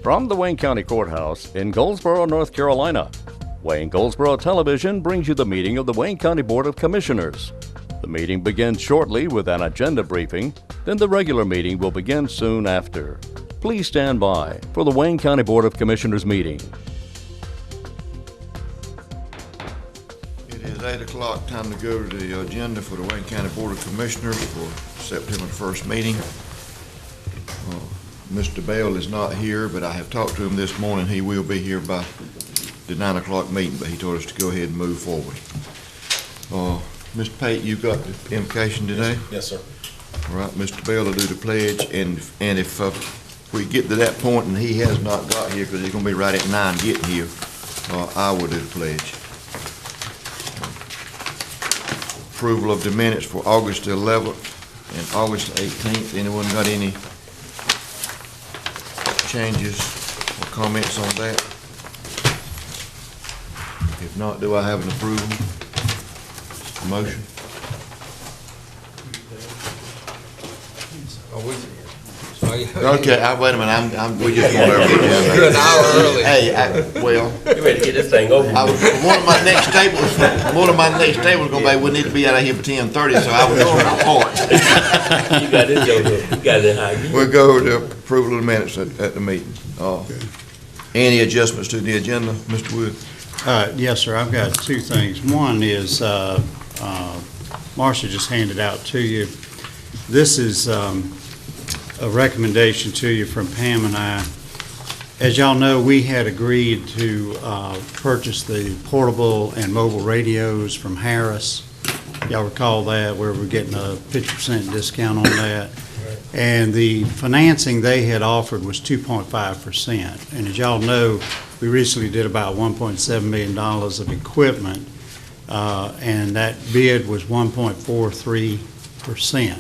From the Wayne County Courthouse in Goldsboro, North Carolina, Wayne Goldsboro Television brings you the meeting of the Wayne County Board of Commissioners. The meeting begins shortly with an agenda briefing, then the regular meeting will begin soon after. Please stand by for the Wayne County Board of Commissioners meeting. It is 8 o'clock, time to go to the agenda for the Wayne County Board of Commissioners for September 1st meeting. Mr. Bell is not here, but I have talked to him this morning. He will be here by the 9 o'clock meeting, but he told us to go ahead and move forward. Mr. Pate, you got the invocation today? Yes, sir. All right, Mr. Bell will do the pledge, and if we get to that point and he has not got here, because he's going to be right at 9 getting here, I will do the pledge. Approval of the minutes for August the 11th and August the 18th. Anyone got any changes or comments on that? If not, do I have an approval? Motion? Okay, wait a minute. We just want everything. You're an hour early. Hey, well, You ready to get this thing over? one of my next tables gonna be, we need to be out of here for 10:30, so I was doing my part. You got this, Joe. You got it high. We'll go to approval of the minutes at the meeting. Any adjustments to the agenda, Mr. Wood? Yes, sir. I've got two things. One is Marcia just handed out to you. This is a recommendation to you from Pam and I. As y'all know, we had agreed to purchase the portable and mobile radios from Harris. Y'all recall that, where we're getting a 50% discount on that. And the financing they had offered was 2.5%. And as y'all know, we recently did about $1.7 million of equipment, and that bid was 1.43%.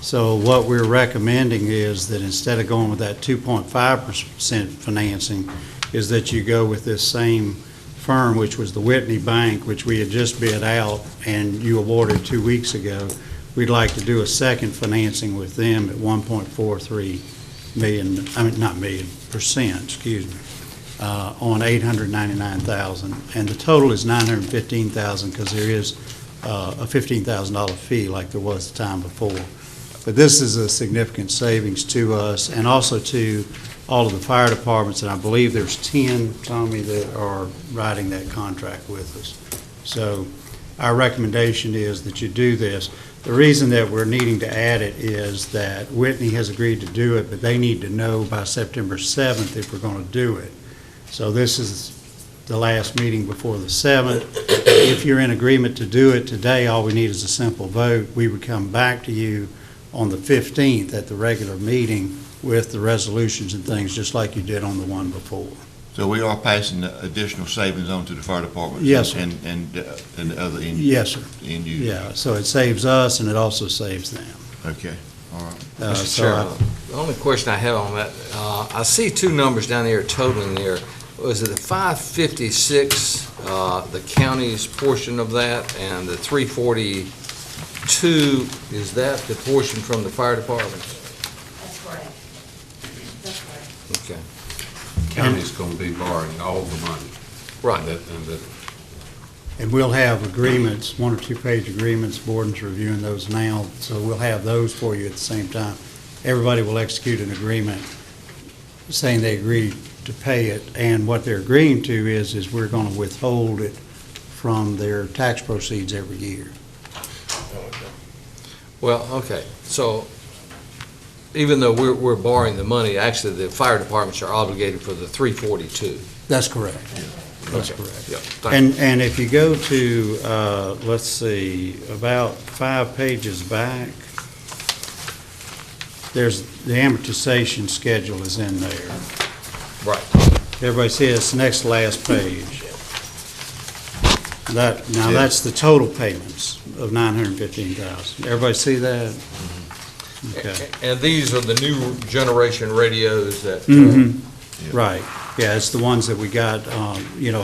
So what we're recommending is that instead of going with that 2.5% financing, is that you go with this same firm, which was the Whitney Bank, which we had just bid out and you awarded 2 weeks ago. We'd like to do a second financing with them at 1.43 million, percent, excuse me, on $899,000. And the total is $915,000 because there is a $15,000 fee like there was the time before. But this is a significant savings to us and also to all of the fire departments, and I believe there's 10, Tommy, that are writing that contract with us. So our recommendation is that you do this. The reason that we're needing to add it is that Whitney has agreed to do it, but they need to know by September 7th if we're going to do it. So this is the last meeting before the 7th. If you're in agreement to do it today, all we need is a simple vote. We would come back to you on the 15th at the regular meeting with the resolutions and things, just like you did on the one before. So we are passing the additional savings on to the fire department? Yes, sir. And the other end? Yes, sir. End users? Yeah, so it saves us and it also saves them. Okay, all right. Mr. Chairman, the only question I have on that, I see two numbers down there totaling there. Was it the 556, the county's portion of that, and the 342, is that the portion from the fire department? That's correct. That's correct. Okay. County's going to be borrowing all the money. Right. And we'll have agreements, 1 or 2 page agreements, Borden's reviewing those now, so we'll have those for you at the same time. Everybody will execute an agreement saying they agree to pay it, and what they're agreeing to is we're going to withhold it from their tax proceeds every year. Well, okay, so even though we're borrowing the money, actually the fire departments are obligated for the 342. That's correct. That's Okay. correct. Yeah, thank you. And if you go to, let's see, about 5 pages back, there's the amortization schedule is in there. Right. Everybody see it's the next last page. Now that's the total payments of $915,000. Everybody see that? Okay. And these are the new generation radios that. Right. Yeah, it's the ones that we got, a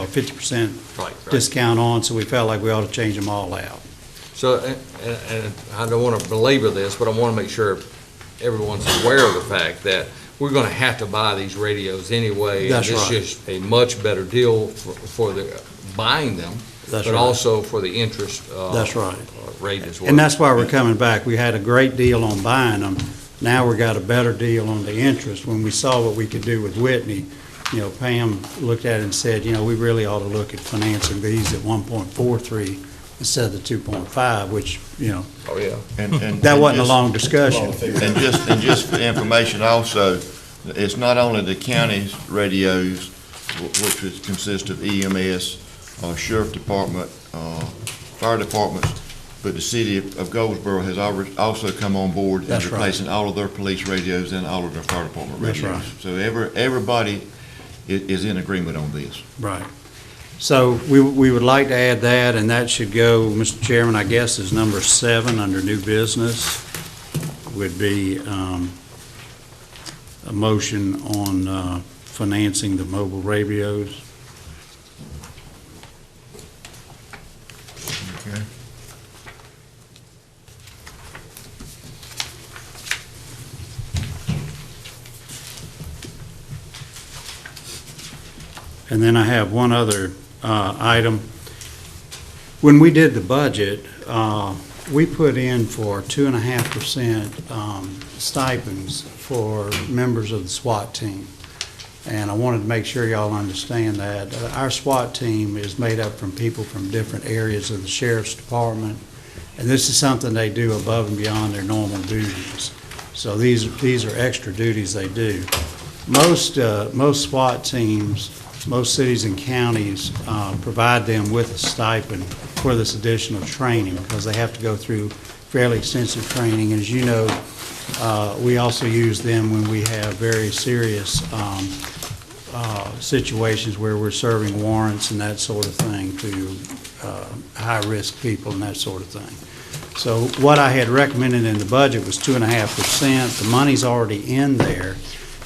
50% Right. discount on, so we felt like we ought to change them all out. So, and I don't want to belabor this, but I want to make sure everyone's aware of the fact that we're gonna have to buy these radios anyway. That's and right. This is a much better deal for the buying them, That's but right. also for the interest That's right. rate as well. And that's why we're coming back. We had a great deal on buying them. Now we got a better deal on the interest. When we saw what we could do with Whitney, Pam looked at it and said, we really ought to look at financing these at 1.43 instead of the 2.5, which, Oh, yeah. And that wasn't a just- long discussion. And just for information also, it's not only the county's radios, which would consist of EMS, sheriff department, fire departments, but the city of Goldsboro has also come on board and That's right. replacing all of their police radios and all of their fire department That's radios. right. So everybody is in agreement on this. Right. So we would like to add that, and that should go, Mr. Chairman, I guess, is number 7 under new business would be a motion on financing the mobile radios. Okay. And then I have one other item. When we did the budget, we put in for 2.5% stipends for members of the SWAT team. And I wanted to make sure y'all understand that. Our SWAT team is made up from people from different areas of the sheriff's department, and this is something they do above and beyond their normal duties. So these are extra duties they do. Most SWAT teams, most cities and counties provide them with a stipend for this additional training because they have to go through fairly extensive training. As you know, we also use them when we have very serious situations where we're serving warrants and that sort of thing to high-risk people and that sort of thing. So what I had recommended in the budget was 2.5%. The money's already in there.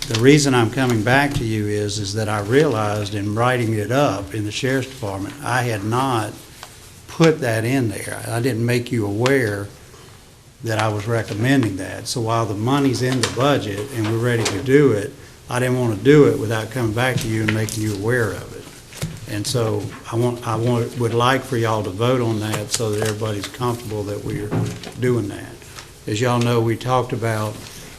The reason I'm coming back to you is that I realized in writing it up in the sheriff's department, I had not put that in there. I didn't make you aware that I was recommending that. So while the money's in the budget and we're ready to do it, I didn't want to do it without coming back to you and making you aware of it. And so would like for y'all to vote on that so that everybody's comfortable that we're doing that. As y'all know, we talked about,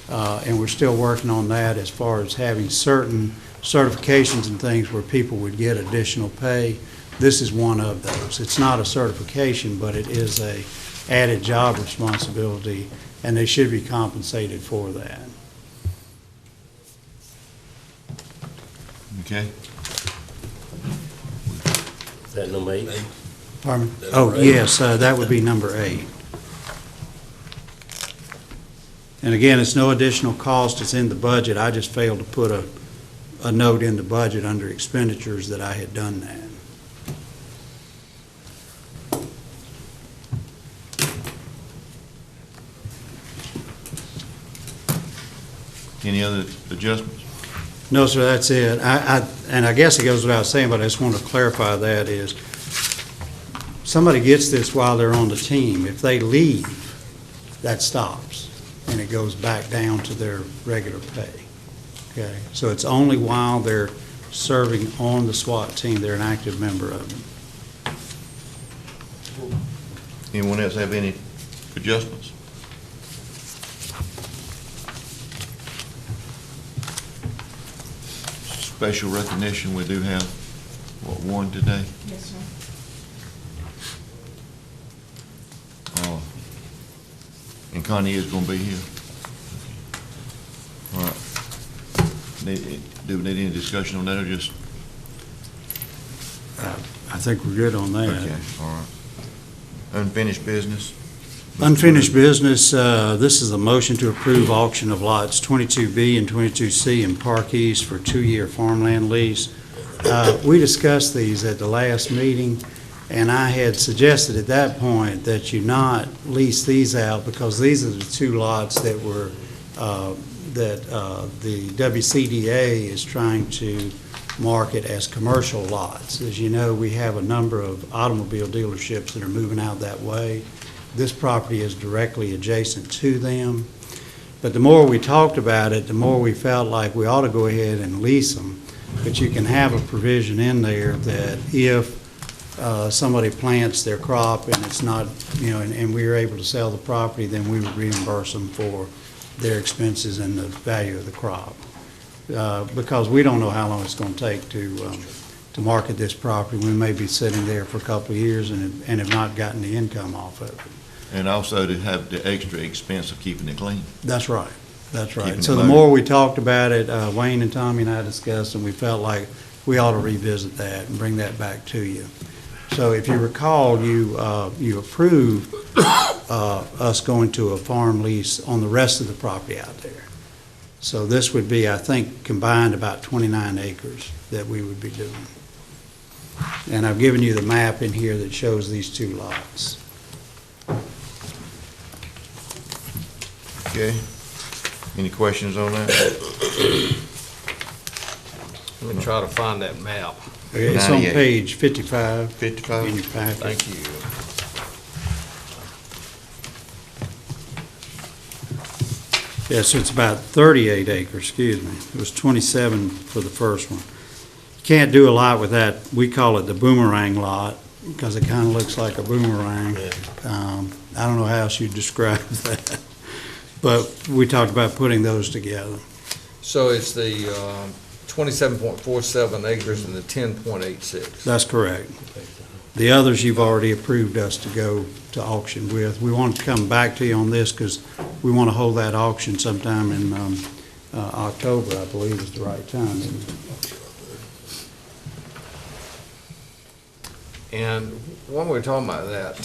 and we're still working on that as far as having certain certifications and things where people would get additional pay. This is one of those. It's not a certification, but it is a added job responsibility, and they should be compensated for that. Okay? Is that number 8? Pardon me? That's Oh, right. yes, that would be number 8. And again, it's no additional cost, it's in the budget. I just failed to put a note in the budget under expenditures that I had done that. Any other adjustments? No, sir, that's it. And I guess it goes without saying, but I just want to clarify that is, somebody gets this while they're on the team. If they leave, that stops, and it goes back down to their regular pay. Okay? So it's only while they're serving on the SWAT team, they're an active member of it. Anyone else have any adjustments? Special recognition, we do have, one today? Yes, sir. And Connie is gonna be here. All right. Do we need any discussion on that, or just? I think we're good on that. Okay, all right. Unfinished business? Unfinished business, this is a motion to approve auction of lots 22B and 22C in Park East for 2-year farmland lease. We discussed these at the last meeting, and I had suggested at that point that you not lease these out because these are the 2 lots that were, the WCDA is trying to market as commercial lots. As you know, we have a number of automobile dealerships that are moving out that way. This property is directly adjacent to them. But the more we talked about it, the more we felt like we ought to go ahead and lease them. But you can have a provision in there that if somebody plants their crop and it's not, and we were able to sell the property, then we would reimburse them for their expenses and the value of the crop. Because we don't know how long it's going to take to market this property. We may be sitting there for a couple of years and have not gotten the income off of it. And also to have the extra expense of keeping it clean. That's right. That's Keeping right. it So the loaded. more we talked about it, Wayne and Tommy and I discussed, and we felt like we ought to revisit that and bring that back to you. So if you recall, you approved us going to a farm lease on the rest of the property out there. So this would be, I think, combined about 29 acres that we would be doing. And I've given you the map in here that shows these two lots. Okay. Any questions on that? Let me try to find that map. It's on 98. page 55 55? in your packet. Thank you. Yeah, so it's about 38 acres, excuse me. It was 27 for the first one. Can't do a lot with that. We call it the boomerang lot because it kind of looks like a boomerang. I don't know how else you'd describe that. But we talked about putting those together. So it's the 27.47 acres and the 10.86. That's correct. The others you've already approved us to go to auction with. We want to come back to you on this because we want to hold that auction sometime in October, I believe is the right time, isn't it? And when we're talking about that,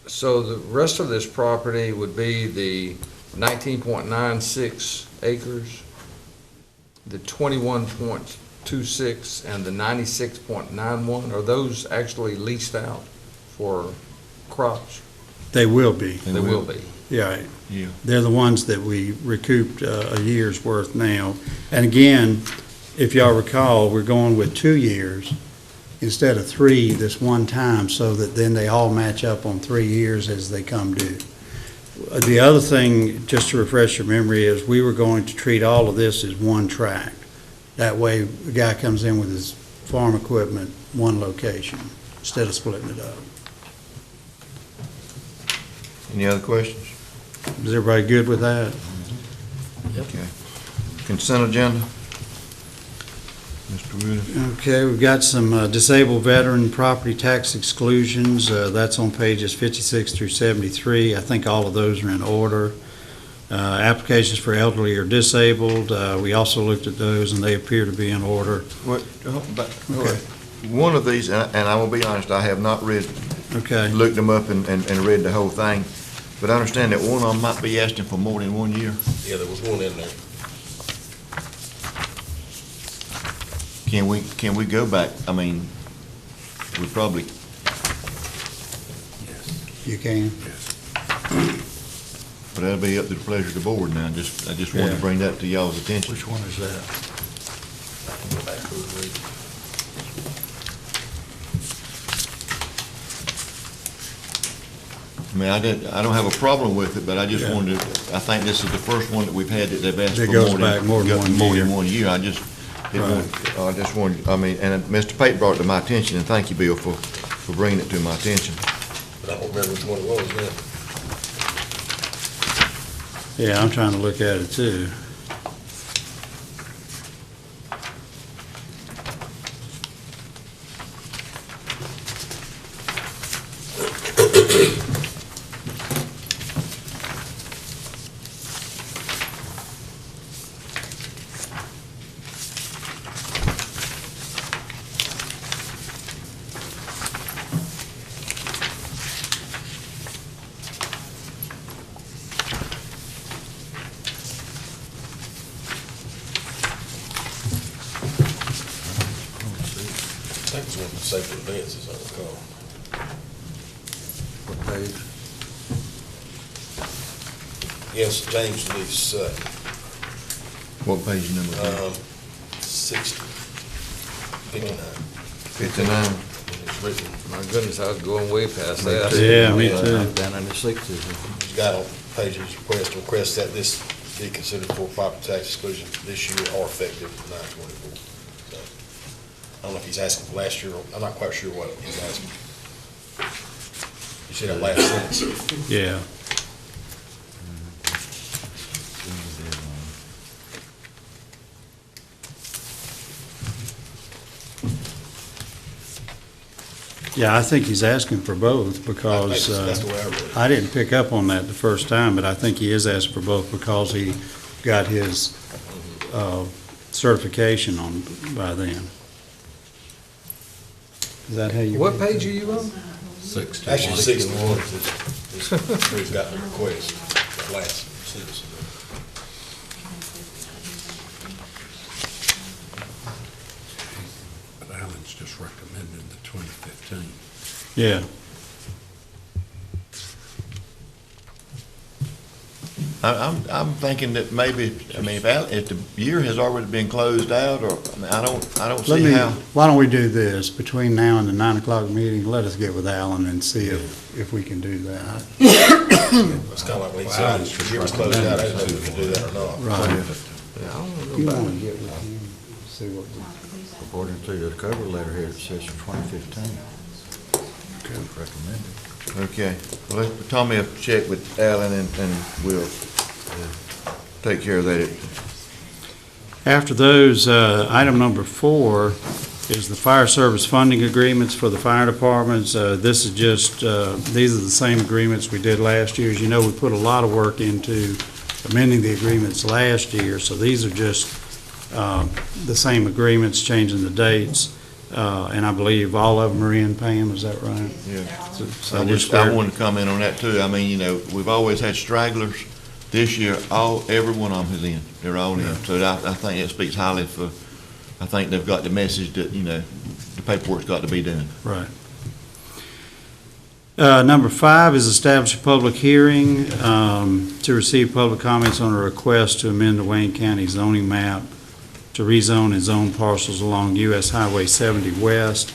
so the rest of this property would be the 19.96 acres, the 21.26, and the 96.91. Are those actually leased out for crops? They will be. They will be. Yeah, Yeah. they're the ones that we recouped a year's worth now. And again, if y'all recall, we're going with 2 years instead of 3 this one time, so that then they all match up on 3 years as they come due. The other thing, just to refresh your memory, is we were going to treat all of this as one tract. That way, the guy comes in with his farm equipment, one location, instead of splitting it up. Any other questions? Is everybody good with that? Okay. Consent agenda? Mr. Wood? Okay, we've got some disabled veteran property tax exclusions. That's on pages 56 through 73. I think all of those are in order. Applications for elderly or disabled, we also looked at those, and they appear to be in order. Okay. One of these, and I will be honest, I have not Okay, looked them up and read the whole thing, but I understand that one of them might be asking for more than 1 year. Yeah, there was one in there. Can we go back? I mean, we probably, you can. but that'll be up to the pleasure of the board now. I just wanted Yeah. to bring that to y'all's attention. Which one is that? I can go back through and read it. I mean, I don't have a problem with it, but I just Yeah. wanted to, I think this is the first one that we've had that they've asked That for goes back more than 1 year. 1 year. I just didn't want, I just wanted, I mean, and Mr. Pate brought it to my attention, and thank you, Bill, for bringing it to my attention. But I don't remember which one it was now. Yeah, I'm trying to look at it too. I think it's one of the safety advances, I recall. What page? Yes, James Lee Sutton, What page number is that? 60, 59. 59? And it's written, My goodness, I was going way past that. Yeah, me too. he's got on Page's request that this be considered for property tax exclusion this year or effective 9/24. So, I don't know if he's asking for last year, I'm not quite sure what he's asking. You see that last sentence? Yeah. Yeah, I think he's asking for both because That's the way I read it. I didn't pick up on that the first time, but I think he is asking for both because he got his certification on by then. Is that how you? What page are you on? 61. Actually, 61 is where he's got the request, that last sentence. But Alan's just recommended the 2015. Yeah. I'm thinking that maybe, I mean, if the year has already been closed out, or, I mean, I don't see how. Why don't we do this, between now and the 9 o'clock meeting, let us get with Alan and see if we can do that. It's kind of like when he said, the year was closed out, I didn't know if we could do that or not. Right. Yeah, I don't know You about want it. to get with him, see what, According to the cover letter here, it says 2015. Recommended. Okay, well, let Tommy check with Alan and we'll take care of that. After those, item number 4 is the fire service funding agreements for the fire departments. This is just, these are the same agreements we did last year. As you know, we put a lot of work into amending the agreements last year, so these are just the same agreements, changing the dates. And I believe all of them are in, Pam, is that right? Yeah. So I we're just, I wanted to comment on that too. I mean, you know, we've always had stragglers. This year, every one of them is in. They're all in. So I think it speaks highly for, I think they've got the message that, you know, the paperwork's got to be done. Right. Number 5 is establish a public hearing to receive public comments on a request to amend the Wayne County zoning map to rezone and zone parcels along U.S. Highway 70 West.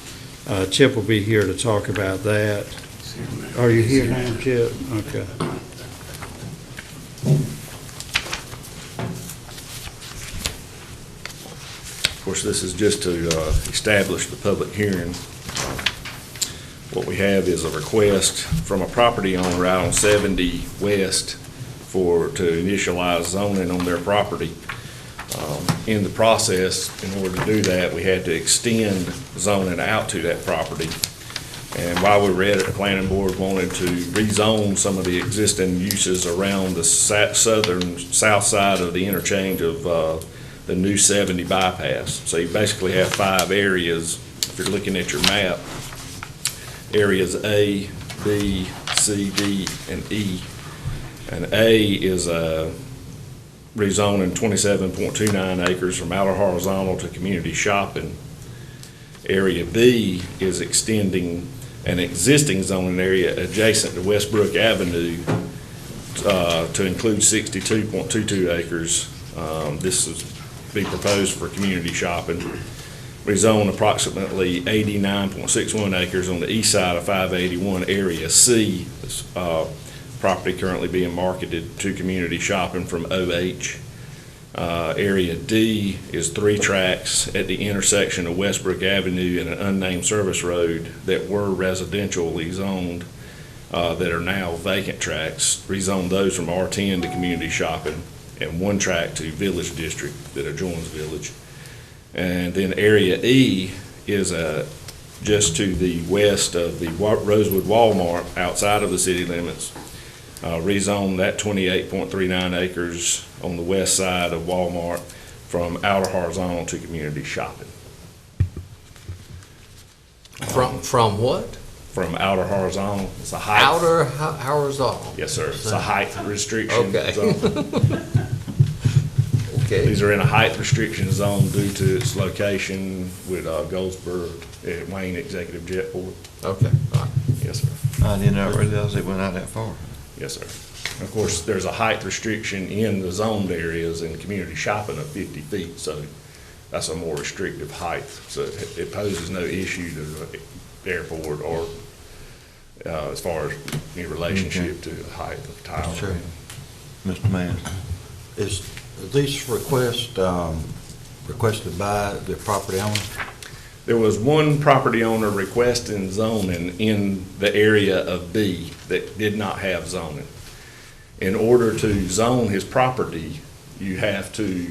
Chip will be here to talk about that. Are you here now, Chip? Okay. Of course, this is just to establish the public hearing. What we have is a request from a property owner out on 70 West to initialize zoning on their property. In the process, in order to do that, we had to extend zoning out to that property. And while we were at it, the planning board wanted to rezone some of the existing uses around the south side of the interchange of the new 70 bypass. So you basically have 5 areas, if you're looking at your map, areas A, B, C, D, and E. And A is rezoning 27.29 acres from outer horizontal to community shopping. Area B is extending an existing zoning area adjacent to Westbrook Avenue to include 62.22 acres. This is be proposed for community shopping. Rezone approximately 89.61 acres on the east side of 581. Area C, this property currently being marketed to community shopping from OH. Area D is 3 tracks at the intersection of Westbrook Avenue and an unnamed service road that were residentially zoned that are now vacant tracks. Rezone those from R10 to community shopping, and 1 track to Village District that adjoins Village. And then Area E is just to the west of the Rosewood Walmart outside of the city limits. Rezone that 28.39 acres on the west side of Walmart from outer horizontal to community shopping. From what? From outer horizontal, it's a height. Outer horizontal? Yes, sir. It's a height restriction Okay. zone. Okay. These are in a height restriction zone due to its location with Goldsboro at Wayne Executive Jetport. Okay, all right. Yes, sir. I did not realize it went out that far. Yes, sir. Of course, there's a height restriction in the zoned areas and community shopping of 50 feet, so that's a more restrictive height. So it poses no issue to the airport or as far as any relationship to the height of tile. Sure. Mr. Mann? Is these requests, requested by the property owner? There was one property owner requesting zoning in the area of B that did not have zoning. In order to zone his property, you have to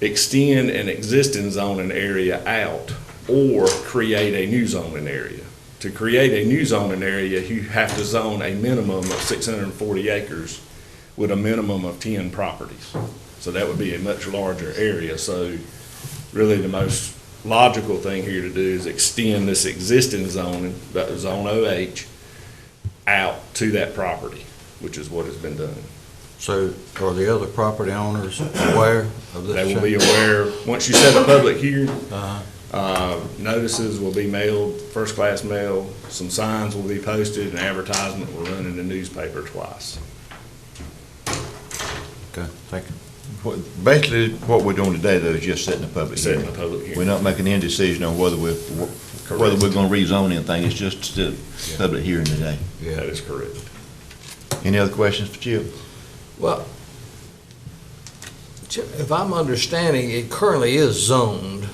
extend an existing zoning area out or create a new zoning area. To create a new zoning area, you have to zone a minimum of 640 acres with a minimum of 10 properties. So that would be a much larger area. So really the most logical thing here to do is extend this existing zoning, Zone OH, out to that property, which is what has been done. So are the other property owners aware of this? They will be aware, once you set a public hearing, Uh-huh. notices will be mailed, first-class mail, some signs will be posted, and advertisement will run in the newspaper twice. Okay, thank you. Basically, what we're doing today, though, is just setting a public Setting hearing. a public hearing. We're not making any decision on whether we're gonna rezone anything, it's just a public hearing today. That is correct. Any other questions for Chip? Well, Chip, if I'm understanding, it currently is zoned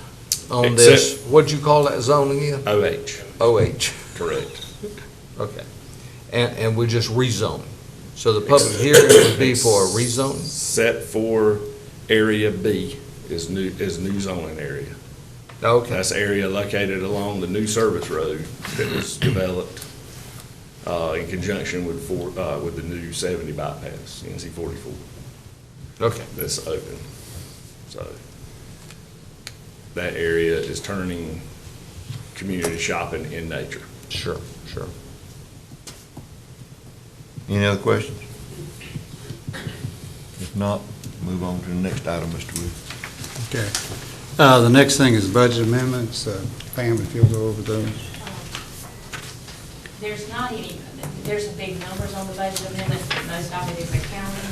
on this, what'd you call that zoning again? OH, OH, correct. okay. And we're just rezoning. So the public hearing would be for a rezone? Set for Area B is new zoning area. Okay, That's area located along the new service road that was developed in conjunction with the new 70 bypass, NC 44. okay. That's open. So that area is turning community shopping in nature. Sure, sure. Any other questions? If not, move on to the next item, Mr. Wood. Okay. The next thing is budget amendments. Pam, if you'll go over those. There's not any, there's some big numbers on the budget amendment, but most of it is accounting.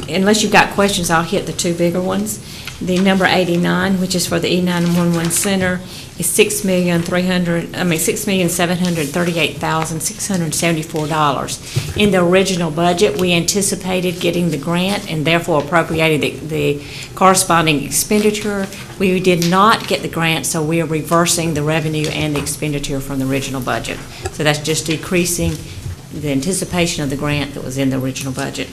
Unless you've got questions, I'll hit the two bigger ones. The number 89, which is for the E911 Center, is $6,738,674. In the original budget, we anticipated getting the grant and therefore appropriated the corresponding expenditure. We did not get the grant, so we are reversing the revenue and the expenditure from the original budget. So that's just decreasing the anticipation of the grant that was in the original budget.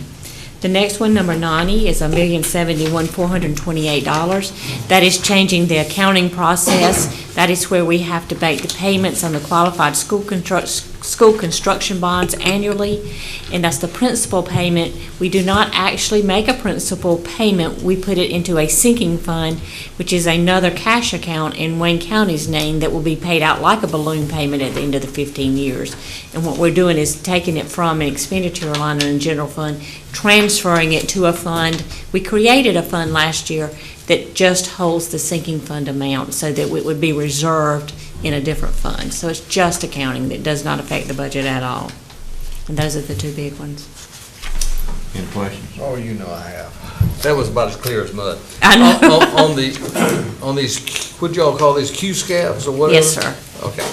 The next one, number 90, is $1,071,428. That is changing the accounting process. That is where we have to make the payments on the qualified school construction bonds annually, and that's the principal payment. We do not actually make a principal payment. We put it into a sinking fund, which is another cash account in Wayne County's name that will be paid out like a balloon payment at the end of the 15 years. And what we're doing is taking it from an expenditure line in the general fund, transferring it to a fund. We created a fund last year that just holds the sinking fund amount so that it would be reserved in a different fund. So it's just accounting that does not affect the budget at all. And those are the two big ones. Any questions? Oh, you know I have. That was about as clear as mud. I know. On these, what'd y'all call these, Q-scabs or whatever? Yes, sir. Okay.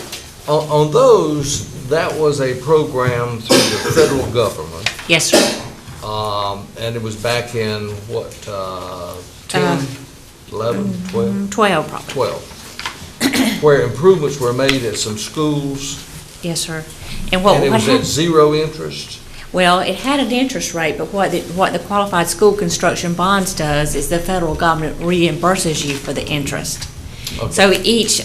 On those, that was a program through the federal government. Yes, sir. And it was back in, what, 10, 11, 12? 12 probably. 12. Where improvements were made at some schools, Yes, sir. And and what it was at happened? zero interest. Well, it had an interest rate, but what the qualified school construction bonds does is the federal government reimburses you for the interest. Okay. So each,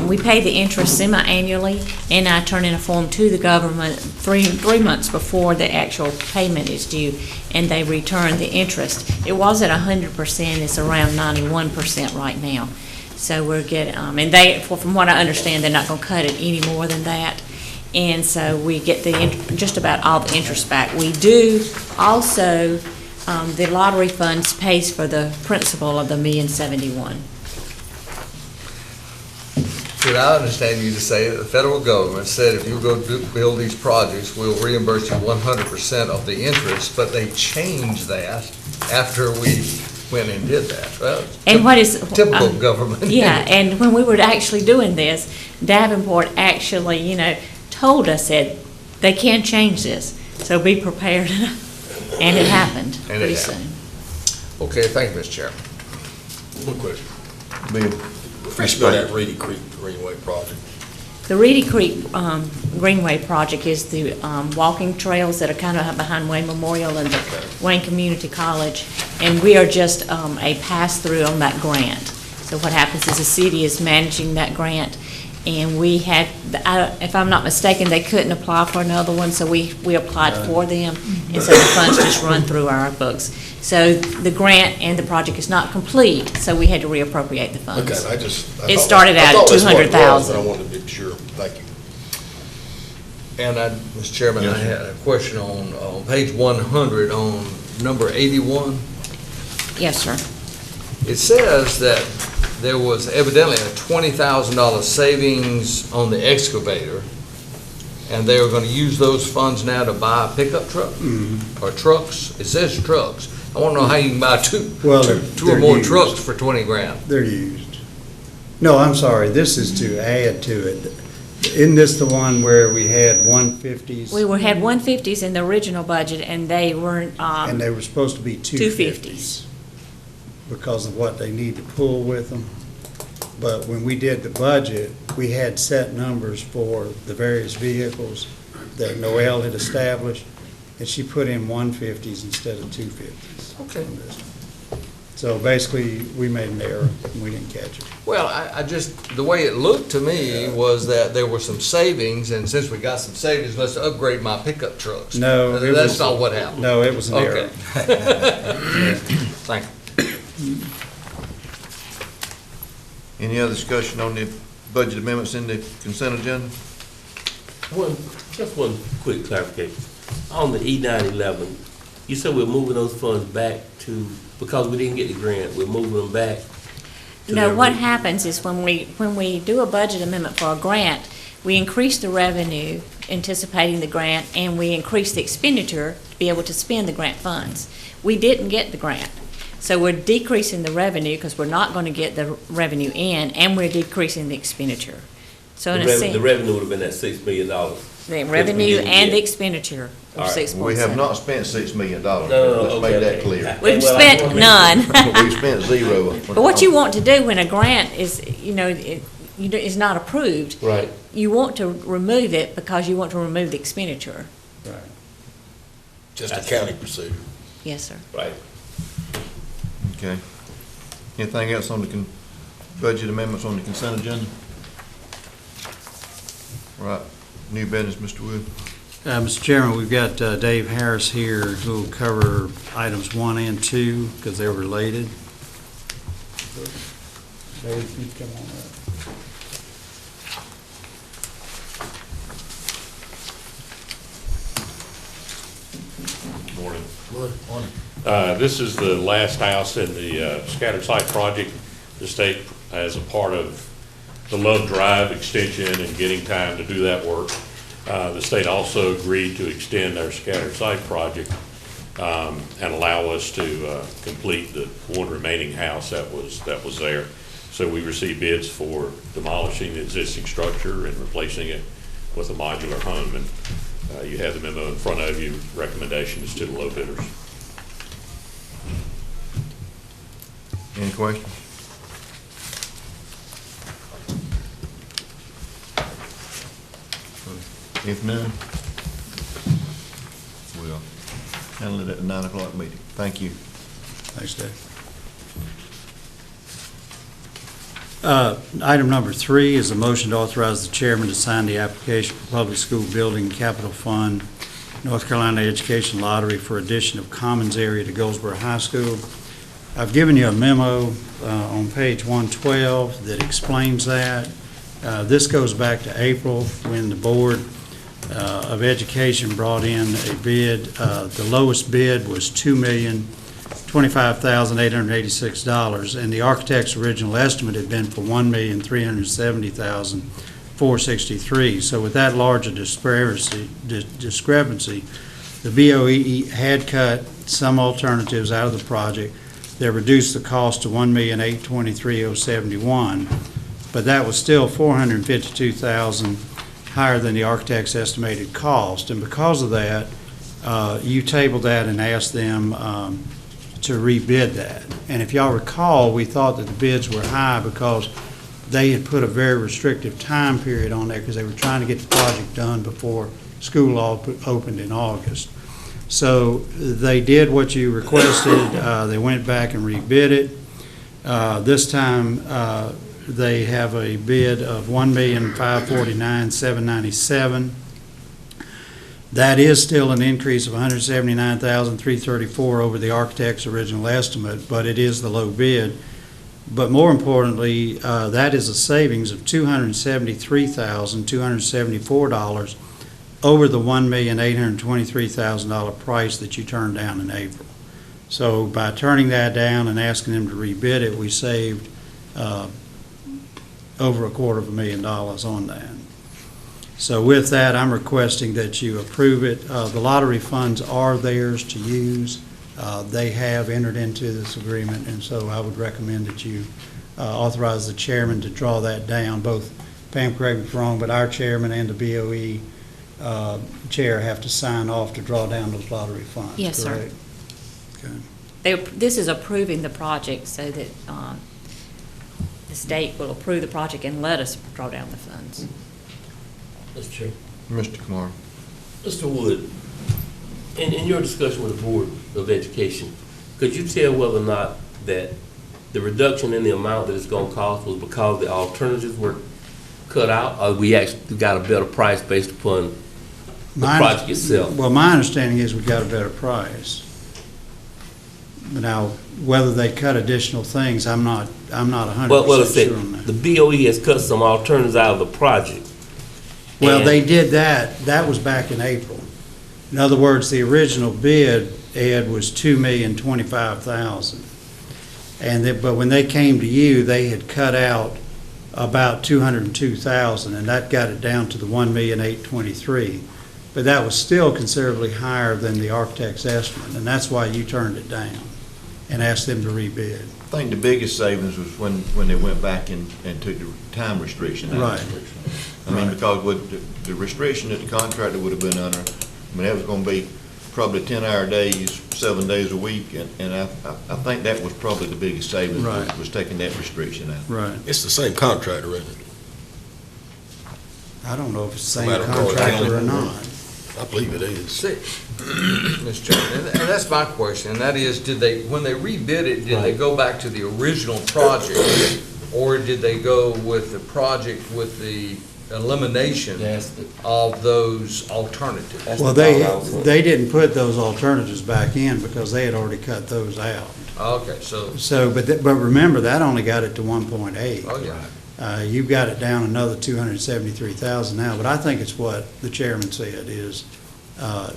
we pay the interest semi-annually, and I turn in a form to the government three months before the actual payment is due, and they return the interest. It was at 100%, it's around 91% right now. So we're getting, and they, from what I understand, they're not gonna cut it any more than that. And so we get just about all the interest back. We do also, the lottery funds pays for the principal of the $1,071,000. Did I understand you to say that the federal government said if you go build these projects, we'll reimburse you 100% of the interest, but they changed that after we went and did that? Well, And what is typical government. Yeah, and when we were actually doing this, Davenport actually, told us that they can change this, so be prepared. And it happened And pretty it soon. happened. Okay, thank you, Mr. Chairman. One question. Bill, Refresh me on that Reedy Creek Greenway project. The Reedy Creek Greenway project is the walking trails that are kind of behind Wayne Memorial and the Wayne Community College, and we are just a pass-through on that grant. So what happens is the city is managing that grant, and we had, if I'm not mistaken, they couldn't apply for another one, so we applied for them, and so the funds just run through our books. So the grant and the project is not complete, so we had to reappropriate the funds. Okay, It started out at I thought that's what it was, $200,000. but I wanted to be sure. Thank you. And Mr. Chairman, I had a question on page 100 on number 81. Yes, sir. It says that there was evidently a $20,000 savings on the excavator, and they were going to use those funds now to buy a pickup truck or trucks. It says trucks. I want to know how you can buy two Well, or they're more used. trucks for 20 grand. They're used. No, I'm sorry, this is to add to it. Isn't this the one where we had 150s? We had 150s in the original budget, and they weren't, And they were supposed to be 250s 250s. because of what they need to pull with them. But when we did the budget, we had set numbers for the various vehicles that Noel had established, and she put in 150s instead of 250s. Okay. on this. So basically, we made an error, and we didn't catch it. Well, I just, the way it looked to me was that there were some savings, and since we got some savings, let's upgrade my pickup trucks. No, it That's was- not what happened. No, it was an error. Okay. Thank you. any other discussion on the budget amendments in the consent agenda? Just one quick clarification. On the E911, you said we're moving those funds back to, because we didn't get the grant, we're moving them back to No, their what re- happens is when we do a budget amendment for a grant, we increase the revenue anticipating the grant, and we increase the expenditure to be able to spend the grant funds. We didn't get the grant, so we're decreasing the revenue because we're not going to get the revenue in, and we're decreasing the expenditure. So in a sense, The revenue would have been at $6 million. the revenue didn't and get. the expenditure All of right. 6.7. We have not spent $6 million. No, Let's make okay, that okay. clear. We've Well, I spent wanna make- none. We've spent zero. But what you want to do when a grant is, is not approved, Right. you want to remove it because you want to remove the expenditure. Just a county procedure. Yes, sir. Right. Okay. Anything else on the budget amendments on the consent agenda? All right, new business, Mr. Wood. Mr. Chairman, we've got Dave Harris here who will cover items 1 and 2 because they're related. Dave, you come on up. Morning. This is the last house in the scattered site project. The state, as a part of the Love Drive extension and getting time to do that work, the state also agreed to extend our scattered site project and allow us to complete the one remaining house that was there. So we received bids for demolishing the existing structure and replacing it with a modular home. And you have the memo in front of you, recommendations to the low bidders. Any questions? If none, we'll handle it at the 9 o'clock meeting. Thank you. Thanks, Dave. Item number 3 is a motion to authorize the chairman to sign the application for Public School Building Capital Fund, North Carolina Education Lottery for addition of Commons area to Goldsboro High School. I've given you a memo on page 112 that explains that. This goes back to April when the Board of Education brought in a bid. The lowest bid was $2,025,886, and the architect's original estimate had been for $1,370,463. So with that larger discrepancy, the BOE had cut some alternatives out of the project that reduced the cost to $1,823,071, but that was still $452,000 higher than the architect's estimated cost. And because of that, you tabled that and asked them to rebid that. And if y'all recall, we thought that the bids were high because they had put a very restrictive time period on there because they were trying to get the project done before school opened in August. So they did what you requested. They went back and rebid it. This time, they have a bid of $1,549,797. That is still an increase of $179,334 over the architect's original estimate, but it is the low bid. But more importantly, that is a savings of $273,274 over the $1,823,000 price that you turned down in April. So by turning that down and asking them to rebid it, we saved over $250,000 on that. So with that, I'm requesting that you approve it. The lottery funds are theirs to use. They have entered into this agreement, and so I would recommend that you authorize the chairman to draw that down. Both, Pam, correct me if I'm wrong, but our chairman and the BOE chair have to sign off to draw down those lottery funds, Yes, sir. correct? Okay. This is approving the project so that the state will approve the project and let us draw down the funds. Mr. Chair. Mr. Kamara. Mr. Wood, in your discussion with the Board of Education, could you tell whether or not that the reduction in the amount that it's going to cost was because the alternatives were cut out, or we actually got a better price based upon the project itself? Well, my understanding is we got a better price. Now, whether they cut additional things, I'm not 100% Well, let's say sure on that. the BOE has cut some alternatives out of the project. Well, And- they did that. That was back in April. In other words, the original bid, Ed, was $2,025,000. But when they came to you, they had cut out about $202,000, and that got it down to the $1,823,000. But that was still considerably higher than the architect's estimate, and that's why you turned it down and asked them to rebid. I think the biggest savings was when they went back and took the time restriction out. Right. I mean, Right. because with the restriction that the contractor would have been under, I mean, that was gonna be probably 10-hour days, 7 days a week, and I think that was probably the biggest savings, Right. was taking that restriction out. Right. It's the same contractor, isn't it? I don't know if it's the No same matter what, contractor or not. I believe it is. See, Mr. Chairman, and that's my question, and that is, when they rebid it, did they go back to the original project? Or did they go with the project with the elimination of those alternatives? Well, they didn't put those alternatives back in because they had already cut those out. Okay, so, So, but remember, that only got it to 1.8. oh, yeah. You've got it down another 273,000 now, but I think it's what the chairman said is,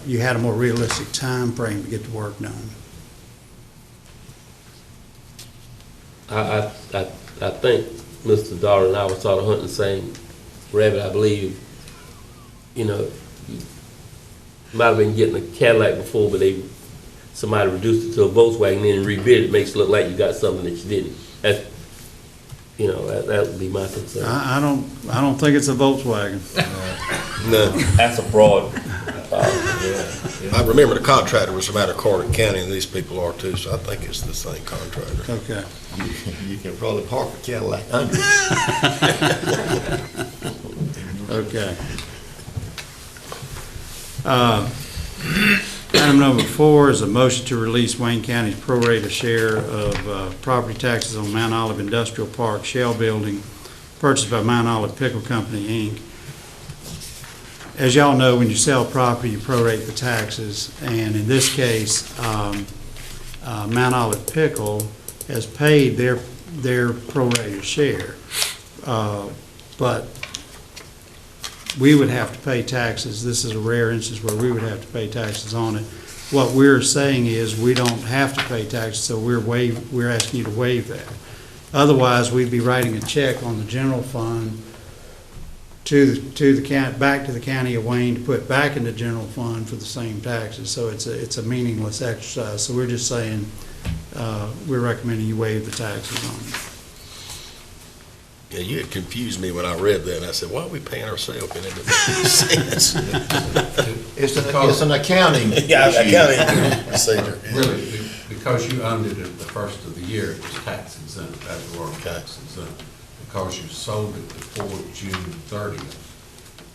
you had a more realistic time frame to get the work done. I think Mr. Darrell and I were sort of hunting the same rabbit, I believe. You know, you might have been getting a Cadillac before, but somebody reduced it to a Volkswagen and then rebid it, makes it look like you got something that you didn't. That would be my concern. I don't think it's a Volkswagen. No. That's a broad. I remember the contractor was from out of Carter County, and these people are too, so I think it's the same contractor. Okay. You can probably park a Cadillac under it. Okay. Item number 4 is a motion to release Wayne County's prorated share of property taxes on Mount Olive Industrial Park Shell Building purchased by Mount Olive Pickle Company, Inc. As y'all know, when you sell property, you prorate the taxes, and in this case, Mount Olive Pickle has paid their prorated share, but we would have to pay taxes. This is a rare instance where we would have to pay taxes on it. What we're saying is we don't have to pay taxes, so we're asking you to waive that. Otherwise, we'd be writing a check on the general fund to the county, back to the county of Wayne to put back in the general fund for the same taxes. So it's a meaningless exercise. So we're just saying we're recommending you waive the taxes on it. Yeah, you had confused me when I read that, and I said, why are we paying ourselves? And it didn't make any sense. It's an accounting Yeah, I issue. got procedure. Really, because you owned it at the first of the year, it was tax exempt, as were tax exempt. Because you sold it before June 30th,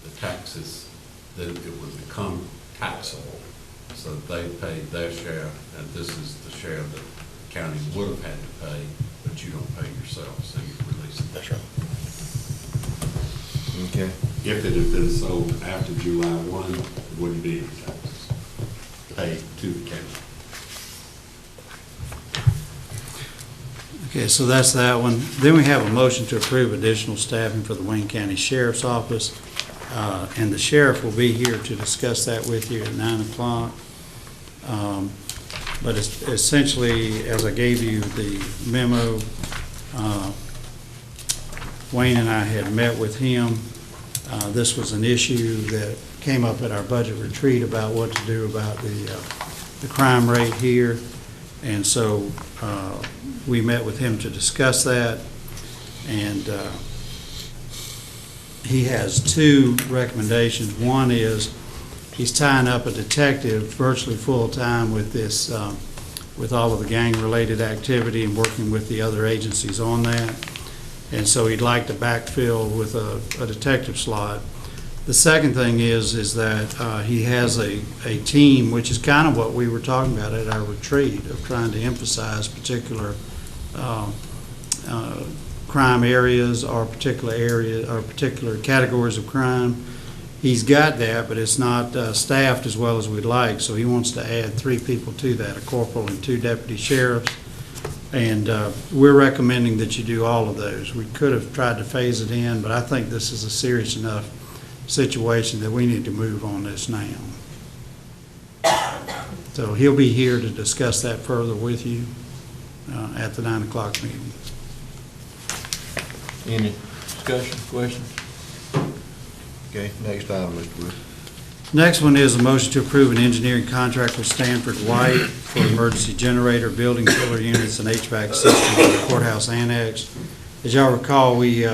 the taxes, then it would become taxable. So they paid their share, and this is the share that the county would have had to pay, but you don't pay yourself, so you release it. That's right. Okay. If it had been sold after July 1, it wouldn't be any taxes paid to the county. Okay, so that's that one. Then we have a motion to approve additional staffing for the Wayne County Sheriff's Office. And the sheriff will be here to discuss that with you at 9 o'clock. But essentially, as I gave you the memo, Wayne and I had met with him. This was an issue that came up at our budget retreat about what to do about the crime rate here. And so we met with him to discuss that. And he has two recommendations. One is he's tying up a detective virtually full-time with this, with all of the gang-related activity and working with the other agencies on that. And so he'd like to backfill with a detective slot. The second thing is that he has a team, which is kind of what we were talking about at our retreat, of trying to emphasize particular crime areas or particular categories of crime. He's got that, but it's not staffed as well as we'd like, so he wants to add 3 people to that, a corporal and 2 deputy sheriffs. And we're recommending that you do all of those. We could have tried to phase it in, but I think this is a serious enough situation that we need to move on this now. So he'll be here to discuss that further with you at the 9 o'clock meeting. Any discussion, questions? Okay, next item, Mr. Wood. Next one is a motion to approve an engineering contract with Stanford White for emergency generator, building chiller units, and HVAC system for the courthouse annex. As y'all recall, we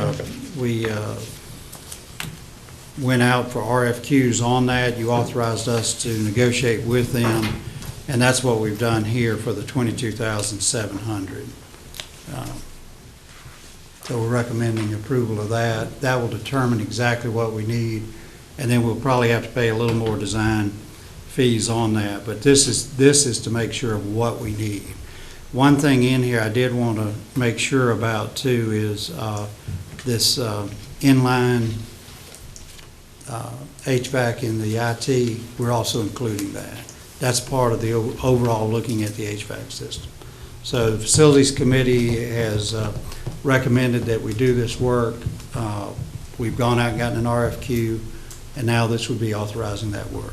went out for RFQs on that. You authorized us to negotiate with them, and that's what we've done here for the $22,700. So we're recommending approval of that. That will determine exactly what we need, and then we'll probably have to pay a little more design fees on that. But this is to make sure of what we need. One thing in here I did want to make sure about too is this inline HVAC in the IT. We're also including that. That's part of the overall looking at the HVAC system. So the Facilities Committee has recommended that we do this work. We've gone out and gotten an RFQ, and now this would be authorizing that work.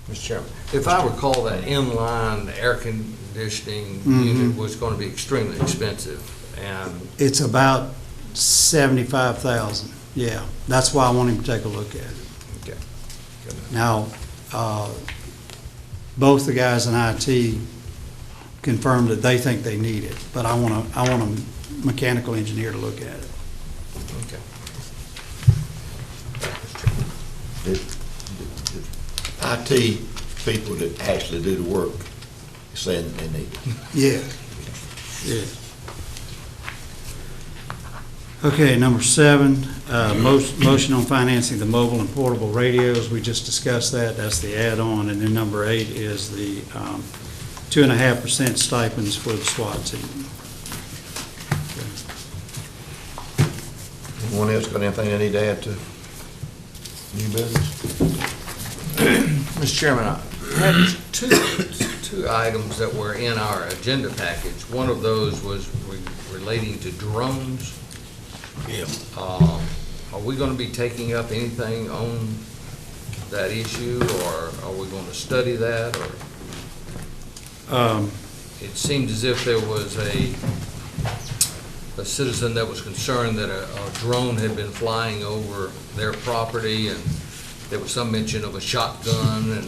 Mr. Chairman. If I recall, that inline air conditioning unit was going to be extremely expensive, and It's about $75,000. Yeah, that's why I want him to take a look at it. Okay. Now, both the guys in IT confirmed that they think they need it, but I want a mechanical engineer to look at it. Okay. The IT people that actually do the work saying they need it. Yeah, yeah. Okay, number 7, motion on financing the mobile and portable radios. We just discussed that. That's the add-on. And then number 8 is the 2.5% stipends for the SWAT team. Anyone else got anything they need to add to new business? Mr. Chairman, I had two items that were in our agenda package. One of those was relating to drones. Yeah. Are we going to be taking up anything on that issue, or are we going to study that, or? It seemed as if there was a citizen that was concerned that a drone had been flying over their property, and there was some mention of a shotgun, and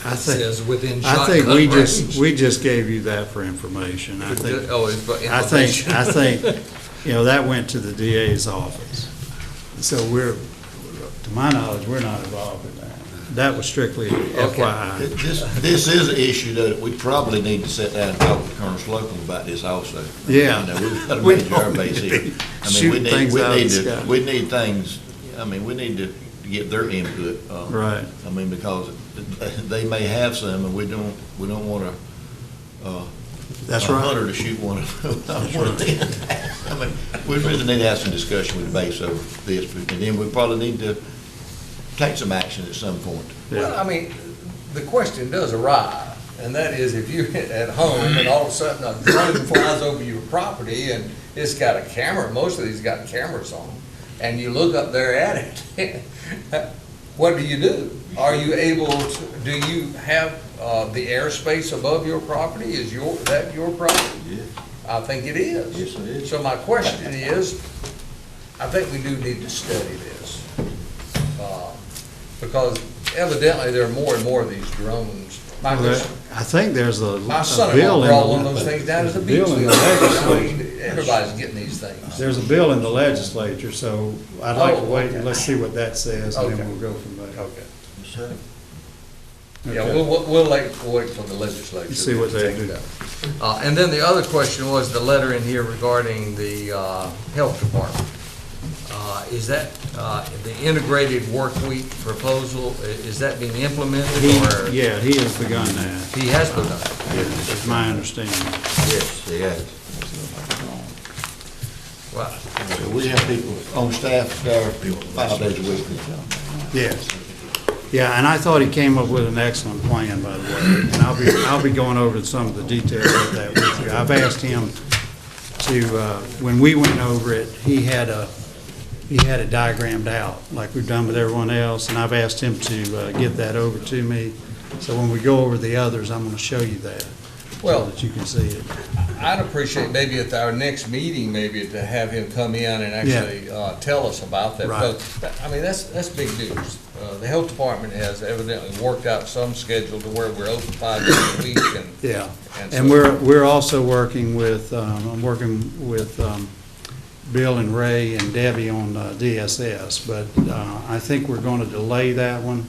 I It says within I shotgun think range. we just gave you that for information. I think, Oh, it's for I think, information. I think, that went to the DA's office. So to my knowledge, we're not involved in that. That was strictly FYI. This is an issue that we probably need to sit down and talk with Colonel Slocum about this also. Yeah. We've got to We manage our don't base need to here. be I mean, shooting things out of the sky. we need things, we need to get their input. Right. I mean, because they may have some, and we don't want to, That's a right. hunter to shoot one of them. I mean, we really need to have some discussion with the base over this, and then we probably need to take some action at some point. Well, I mean, the question does arise, and that is if you're at home and all of a sudden a drone flies over your property and it's got a camera, most of these got cameras on, and you look up there at it, what do you do? Are you able to, do you have the airspace above your property? Is that your property? Yes. I think it is. Yes, it is. So my question is, I think we do need to study this. Because evidently there are more and more of these drones. I think there's a My bill son-in-law in brought one of the- those things down to the there's a beach. bill in the the other day. I legislature. mean, everybody's getting these things. There's a bill in the legislature, so I'd like to Oh, wait okay. and let's see what that says, and Okay. then we'll go from there. Okay. Yes, sir. Yeah, Okay. we'll wait for the legislature. See what to they take do. it up. And then the other question was the letter in here regarding the health department. Is that, the integrated work week proposal, is that being implemented or? Yeah, he has begun that, He has begun. is my understanding. Yes, he has. Wow. So we have people on staff that are 5 days a week. Yes. Yeah, and I thought he came up with an excellent plan, by the way, and I'll be going over some of the details of that with you. I've asked him to, when we went over it, he had it diagrammed out, like we've done with everyone else, and I've asked him to get that over to me. So when we go over the others, I'm gonna show you that, so Well, that you can see it. I'd appreciate maybe at our next meeting, maybe to have him come in and actually tell us about that. Right. Because, I mean, that's big news. The health department has evidently worked out some schedule to where we're open 5 days a week and. Yeah, And and so- we're also working with, I'm working with Bill and Ray and Debbie on DSS, but I think we're going to delay that one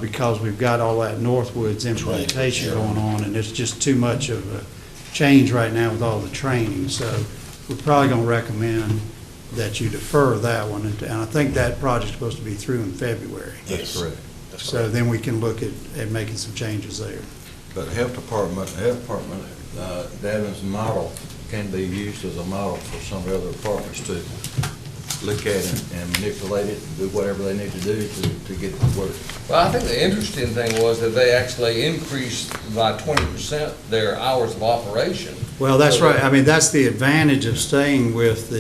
because we've got all that Northwoods implementation going on, and it's just too much of a change right now with all the training. So we're probably going to recommend that you defer that one, and I think that project's supposed to be through in February. Yes. Correct. So then we can look at making some changes there. But the health department, Davin's model can be used as a model for some of the other departments to look at and manipulate it and do whatever they need to do to get it to work. Well, I think the interesting thing was that they actually increased by 20% their hours of operation. Well, that's So right. I mean, that's the advantage of staying with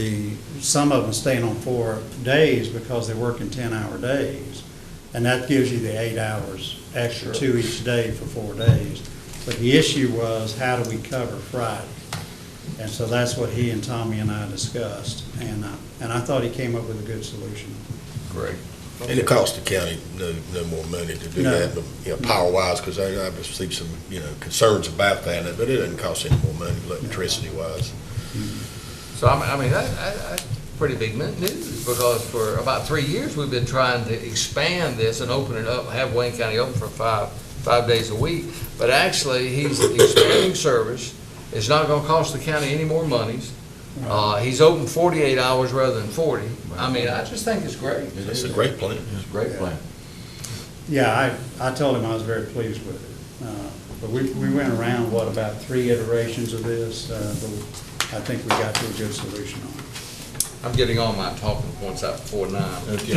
some of them staying on 4 days because they're working 10-hour days. And that gives you the 8 hours extra to each day for 4 days. But the issue was, how do we cover Friday? And so that's what he and Tommy and I discussed. And I thought he came up with a good solution. Great. And it costs the county no more money to do No. that, power-wise, because I've received some, concerns about that, but it doesn't cost any more money electricity-wise. So, I mean, that's pretty big news, because for about 3 years, we've been trying to expand this and open it up, have Wayne County open for five days a week. But actually, he's expanding service. It's not gonna cost the county any more monies. He's open 48 hours rather than 40. I mean, I just think it's great. It's a great plan. It's a great plan. Yeah, I told him I was very pleased with it. But we went around, about 3 iterations of this, but I think we got to a good solution on it. I'm getting all my talking points out before 9. If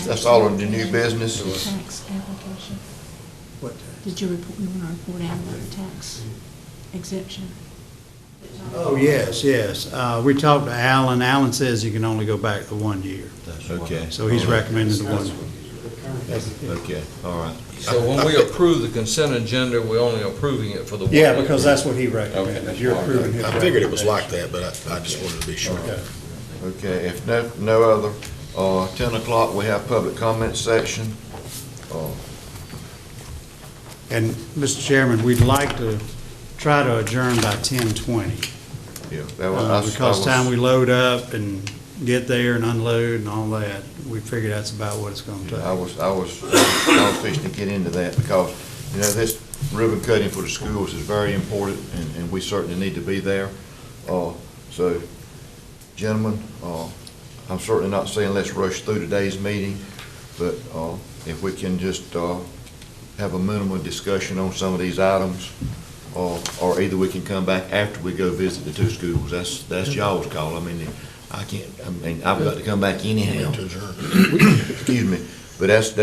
that's all of the new business, Tax application. What? Did you want to report out about the tax exemption? Oh, yes. We talked to Alan. Alan says you can only go back to 1 year. okay. So he's recommending the 1 year. Okay, all right. So when we approve the consent agenda, we're only approving it for the 1 year? Yeah, because that's what he recommended. You're approving his I figured it was recommendation. like that, but I just wanted to be sure. Okay. Okay, if no other 10 o'clock, we have public comment section. And, Mr. Chairman, we'd like to try to adjourn by 10:20. Yeah, that was, Because time we load up and get there and unload and all that, we figure that's about what it's gonna take. I was fixing to get into that because, you know, this ribbon cutting for the schools is very important and we certainly need to be there. So, gentlemen, I'm certainly not saying let's rush through today's meeting, but if we can just have a minimal discussion on some of these items, or either we can come back after we go visit the two schools. That's y'all's call. I mean, I've got to come back anyhow. Excuse me. But that's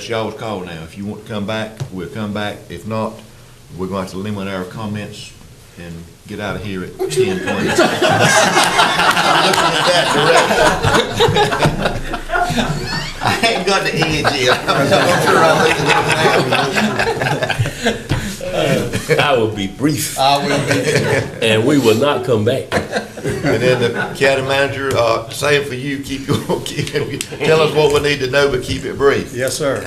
y'all's call now. If you want to come back, we'll come back. If not, we're going to have to limit our comments and get out of here at 10:20. I'm looking at that direction. I ain't got the edge yet. I'm sure I'm looking at it. I will be brief. I will be. And we will not come back. And then the county manager, same for you, tell us what we need to know, but keep it brief. Yes, sir.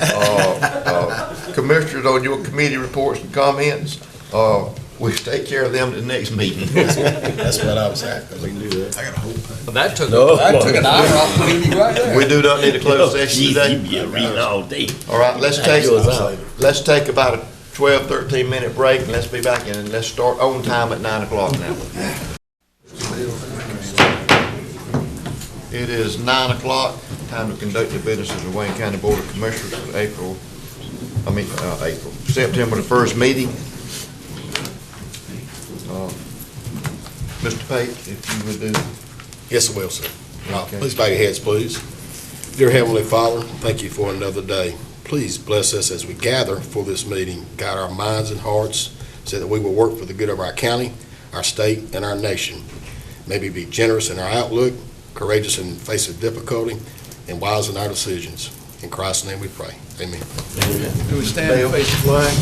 Commissioners, on your committee reports and comments, we'll take care of them at the next meeting. That's what I was after. We can do that. I got a whole page. That took an hour off the meeting right there. We do not need a closed session today. You be reading all day. All right, let's take about a 12, 13-minute break, and let's be back in, and let's start on time at 9 o'clock now. It is 9 o'clock, time to conduct the business of the Wayne County Board of Commissioners for September the 1st meeting. Mr. Pate, if you would do. Yes, I will, sir. Okay. Please bow your heads, please. Dear Heavenly Father, thank you for another day. Please bless us as we gather for this meeting. Guide our minds and hearts so that we will work for the good of our county, our state, and our nation. May we be generous in our outlook, courageous in the face of difficulty, and wise in our decisions. In Christ's name we pray. Amen. Do we stand and face the flag?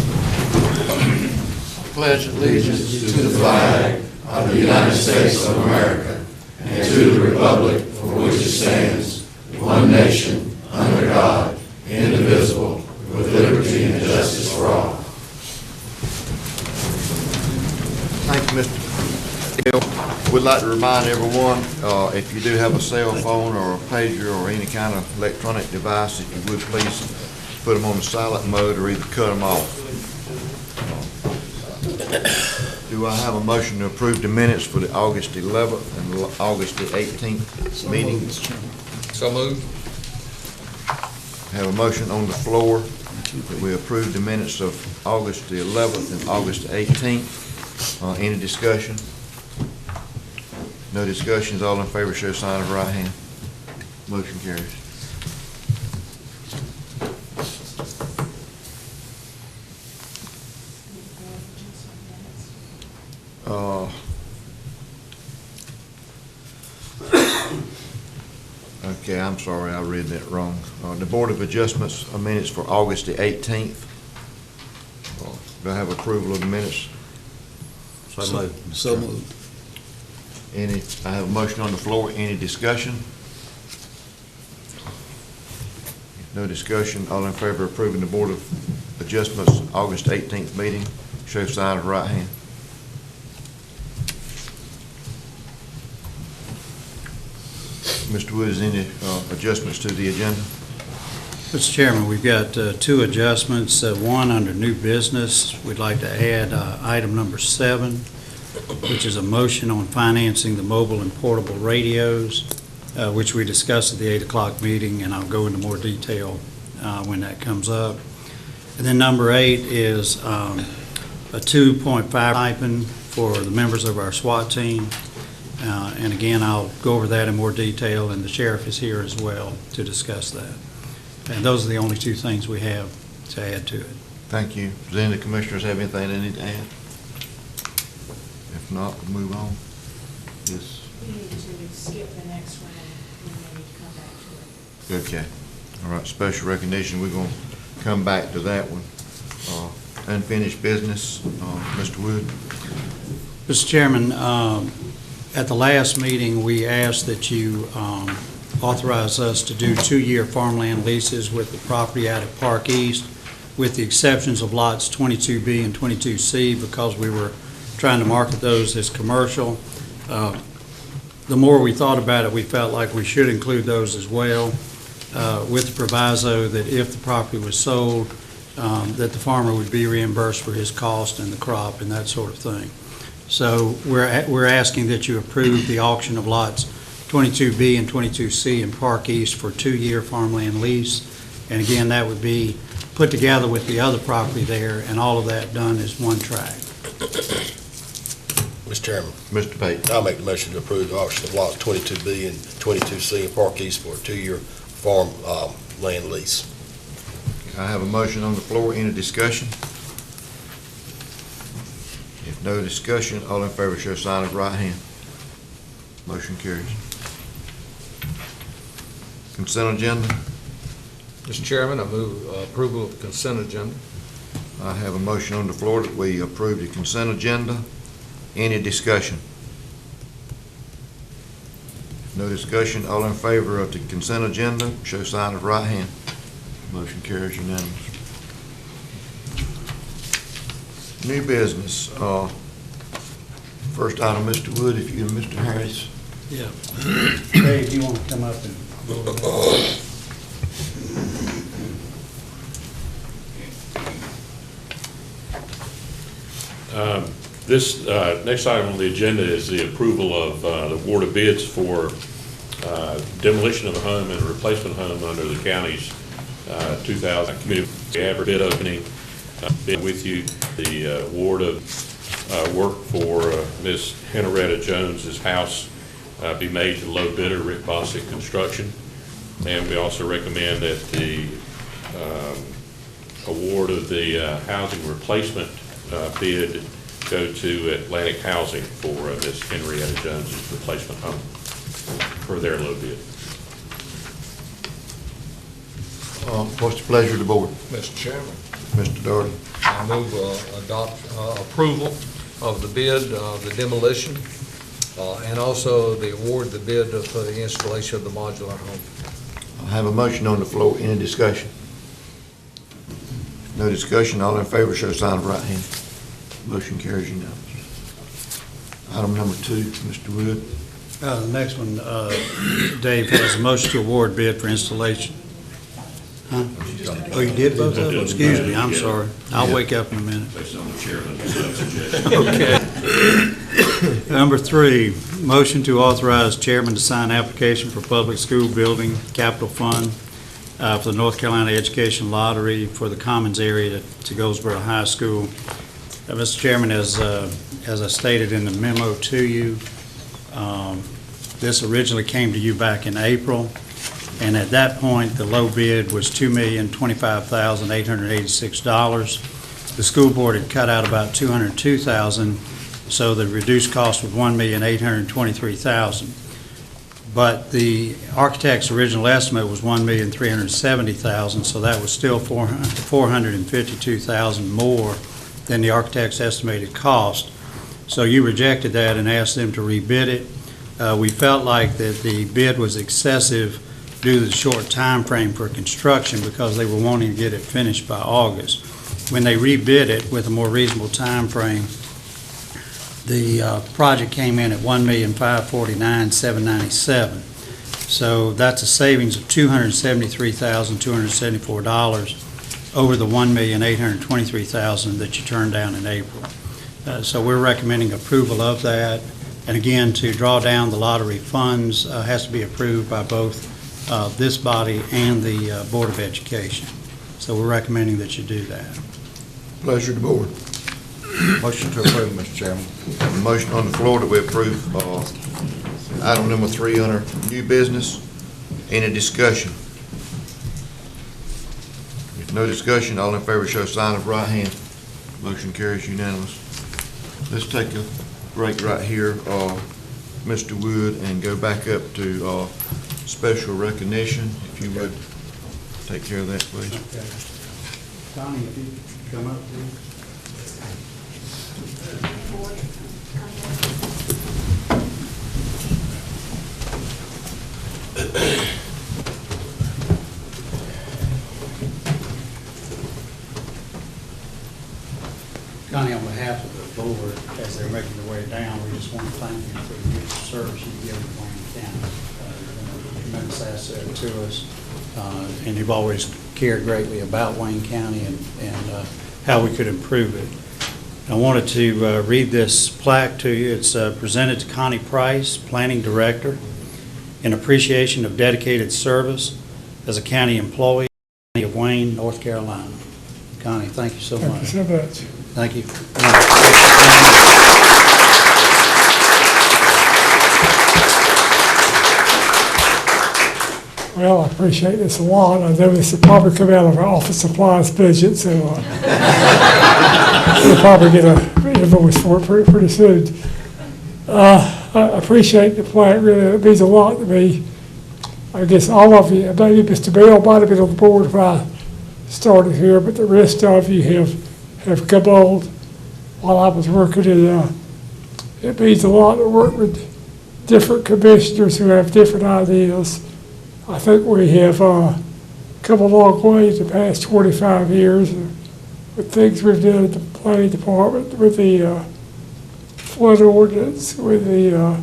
Pledge allegiance To the flag of the United States of America and to the republic for which it stands, one nation, under God, indivisible, with liberty and justice for all. Thank you, Mr. Hill. We'd like to remind everyone, if you do have a cell phone or a pager or any kind of electronic device, if you would please put them on the silent mode or either cut them off. Do I have a motion to approve the minutes for the August 11th and August the 18th meetings? So moved. Have a motion on the floor that we approve the minutes of August the 11th and August the 18th. Any discussion? No discussions. All in favor show sign of right hand. Motion carries. Okay, I'm sorry, I read that wrong. The Board of Adjustments minutes for August the 18th. Do I have approval of the minutes? So moved. I have a motion on the floor. Any discussion? No discussion. All in favor of approving the Board of Adjustments August 18th meeting, show sign of right hand. Mr. Woods, any adjustments to the agenda? Mr. Chairman, we've got two adjustments. One under new business, we'd like to add item number 7, which is a motion on financing the mobile and portable radios, which we discussed at the 8 o'clock meeting, and I'll go into more detail when that comes up. And then number 8 is a 2.5 stipend for the members of our SWAT team. And again, I'll go over that in more detail, and the sheriff is here as well to discuss that. And those are the only two things we have to add to it. Thank you. Does any of the commissioners have anything they need to add? If not, we'll move on. Yes. We need to skip the next one and we need to come back to it. Okay. All right, special recognition, we're going to come back to that one. Unfinished business, Mr. Wood. Mr. Chairman, at the last meeting, we asked that you authorize us to do 2-year farmland leases with the property out at Park East, with the exceptions of lots 22B and 22C, because we were trying to market those as commercial. The more we thought about it, we felt like we should include those as well, with the proviso that if the property was sold, that the farmer would be reimbursed for his cost and the crop and that sort of thing. So we're asking that you approve the auction of lots 22B and 22C in Park East for 2-year farmland lease. And again, that would be put together with the other property there, and all of that done as one tract. Mr. Chairman, Mr. Pate. I'll make the motion to approve the auction of lots 22B and 22C in Park East for a 2-year farm land lease. I have a motion on the floor. Any discussion? If no discussion, all in favor show sign of right hand. Motion carries. Consent agenda. Mr. Chairman, I move approval of the consent agenda. I have a motion on the floor that we approve the consent agenda. Any discussion? No discussion. All in favor of the consent agenda, show sign of right hand. Motion carries unanimous. New business. First item, Mr. Wood, if you and Mr. Harris. Yeah. Dave, you want to come up and go over that? This next item on the agenda is the approval of the award of bids for demolition of a home and a replacement home under the county's 2000 community average bid opening. Bid with you the award of work for Ms. Henrietta Jones's house be made to low bidder Rick BOC Construction, and we also recommend that the award of the housing replacement bid go to Atlantic Housing for Ms. Henrietta Jones's replacement home for their low bid. What's the pleasure of the board? Mr. Chairman, Mr. Doherty. I move adopt approval of the bid of the demolition and also the award the bid for the installation of the modular home. I have a motion on the floor. Any discussion? No discussion. All in favor show sign of right hand. Motion carries unanimous. Item number 2, Mr. Wood. The next one, Dave has a motion to award bid for installation. Huh? Oh, you did both of them? Excuse me, I'm sorry. I'll wake up in a minute. Based on the chairman's suggestion. Okay. Number 3, motion to authorize chairman to sign application for public school building capital fund for the North Carolina Education Lottery for the Commons area to Goldsboro High School. Mr. Chairman, as I stated in the memo to you, this originally came to you back in April, and at that point, the low bid was $2,025,886. The school board had cut out about $202,000, so the reduced cost was $1,823,000. But the architect's original estimate was $1,370,000, so that was still $452,000 more than the architect's estimated cost. So you rejected that and asked them to rebid it. We felt like that the bid was excessive due to the short time frame for construction because they were wanting to get it finished by August. When they rebid it with a more reasonable time frame, the project came in at $1,549,797. So that's a savings of $273,274 over the $1,823,000 that you turned down in April. So we're recommending approval of that. And again, to draw down the lottery funds has to be approved by both this body and the Board of Education. So we're recommending that you do that. Pleasure of the board. Motion to approve, Mr. Chairman. Have a motion on the floor that we approve item number 3 under new business. Any discussion? If no discussion, all in favor show sign of right hand. Motion carries unanimous. Let's take a break right here, Mr. Wood, and go back up to special recognition. If you would take care of that, please. Okay. Connie, if you come up, please. Connie, on behalf of the board, as they're making their way down, we just want to thank you for the years of service you've given to Wayne County. You've been a tremendous asset to us, and you've always cared greatly about Wayne County and how we could improve it. I wanted to read this plaque to you. It's presented to Connie Price, Planning Director, in appreciation of dedicated service as a county employee of Wayne, North Carolina. Connie, thank you so much. Thank you so much. Thank you. Well, I appreciate this a lot. I know this will probably come out of our office supplies budget, so we'll probably get an invoice for it pretty soon. I appreciate the plaque, really. It means a lot to me. I guess all of you, maybe Mr. Bell might have been on the board when I started here, but the rest of you have come on while I was working, and it means a lot to work with different commissioners who have different ideas. I think we have come a long way in the past 25 years with things we've done at the planning department, with the flood ordinance, with the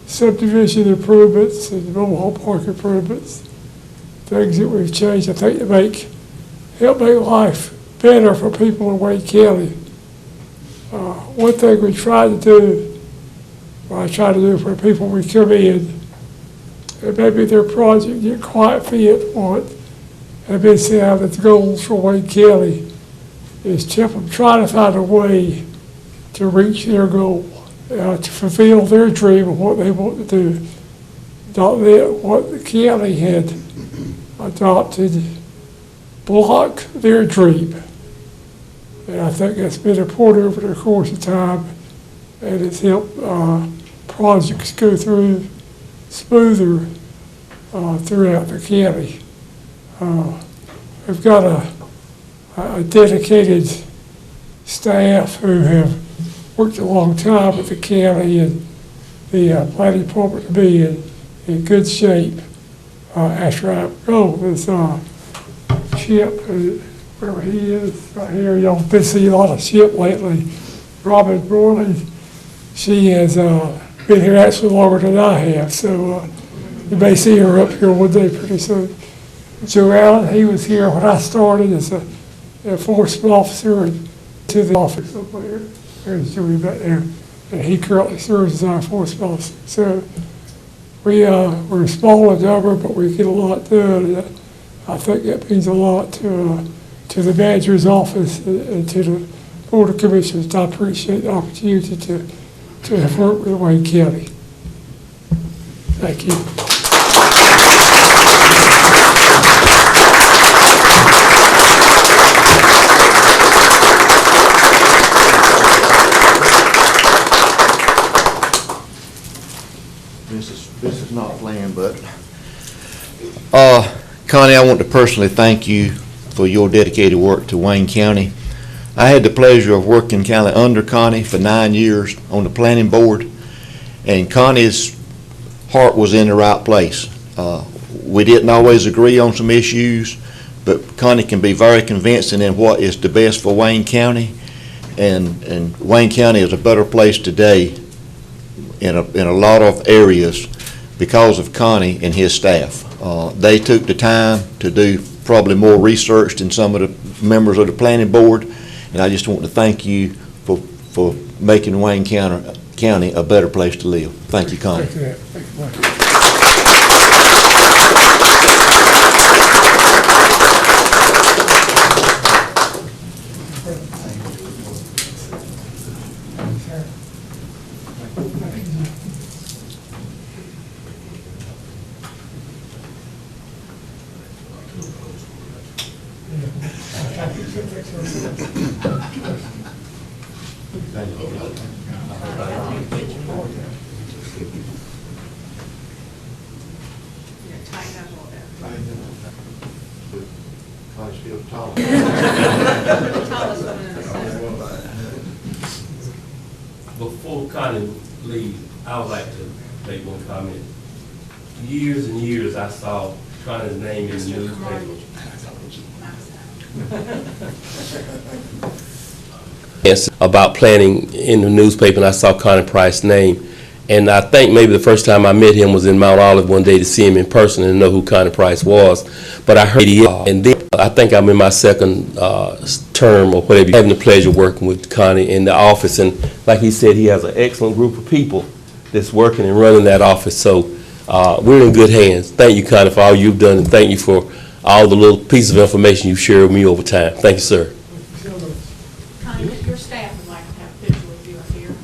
subdivision improvements and mobile home park improvements, things that we've changed, I think, to help make life better for people in Wayne County. One thing we try to do, or I try to do for people we come in, and maybe their project didn't quite fit what have been set out as goals for Wayne County, is to try to find a way to reach their goal, to fulfill their dream of what they want to do. Not let what the county had adopted block their dream. And I think that's been important over the course of time, and it's helped projects go through smoother throughout the county. We've got a dedicated staff who have worked a long time with the county and the planning department to be in good shape after I go. There's Chip, wherever he is, right here. Y'all been seeing a lot of Chip lately. Robin Morley, she has been here actually longer than I have, so you may see her up here one day pretty soon. Joe Allen, he was here when I started as a enforcement officer and to the office up there. There's Joey back there, and he currently serves as our enforcement officer. So we're small in number, but we get a lot done. And I think that means a lot to the manager's office and to the Board of Commissioners. I appreciate the opportunity to have worked with Wayne County. Thank you. This is not planned, but Connie, I want to personally thank you for your dedicated work to Wayne County. I had the pleasure of working kind of under Connie for 9 years on the planning board, and Connie's heart was in the right place. We didn't always agree on some issues, but Connie can be very convincing in what is the best for Wayne County, and Wayne County is a better place today in a lot of areas because of Connie and his staff. They took the time to do probably more research than some of the members of the planning board, and I just want to thank you for making Wayne County a better place to live. Thank you, Connie. Thank you. Thank you much. Before Connie leaves, I would like to make one comment. years and years, I saw Connie's name in the newspaper. Yes, about planning in the newspaper, and I saw Connie Price's name. And I think maybe the first time I met him was in Mount Olive one day to see him in person and know who Connie Price was. But I heard he, and then I think I'm in my second term or whatever, having the pleasure of working with Connie in the office. And like he said, he has an excellent group of people that's working and running that office. So we're in good hands. Thank you, Connie, for all you've done, and thank you for all the little pieces of information you've shared with me over time. Thank you, sir. Connie, your staff would like to have a picture with you up here.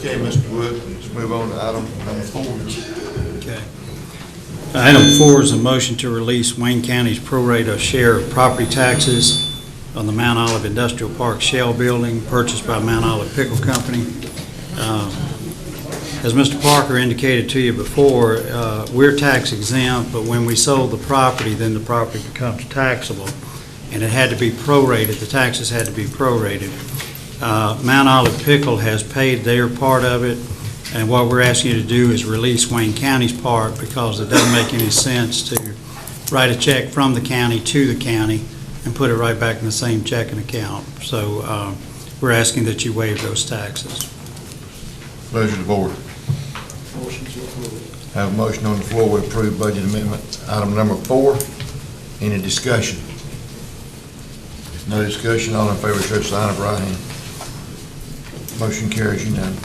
Okay, Mr. Wood, let's move on to item number 4. Okay. Item 4 is a motion to release Wayne County's pro rata share of property taxes on the Mount Olive Industrial Park Shell Building purchased by Mount Olive Pickle Company. As Mr. Parker indicated to you before, we're tax exempt, but when we sold the property, then the property becomes taxable, and it had to be prorated. The taxes had to be prorated. Mount Olive Pickle has paid their part of it, and what we're asking you to do is release Wayne County's part, because it doesn't make any sense to write a check from the county to the county and put it right back in the same checking account. So we're asking that you waive those taxes. Pleasure of the board. Have a motion on the floor to approve budget amendment, item number 4. Any discussion? No discussion, all in favor, show the sign of right hand. Motion carries unanimous.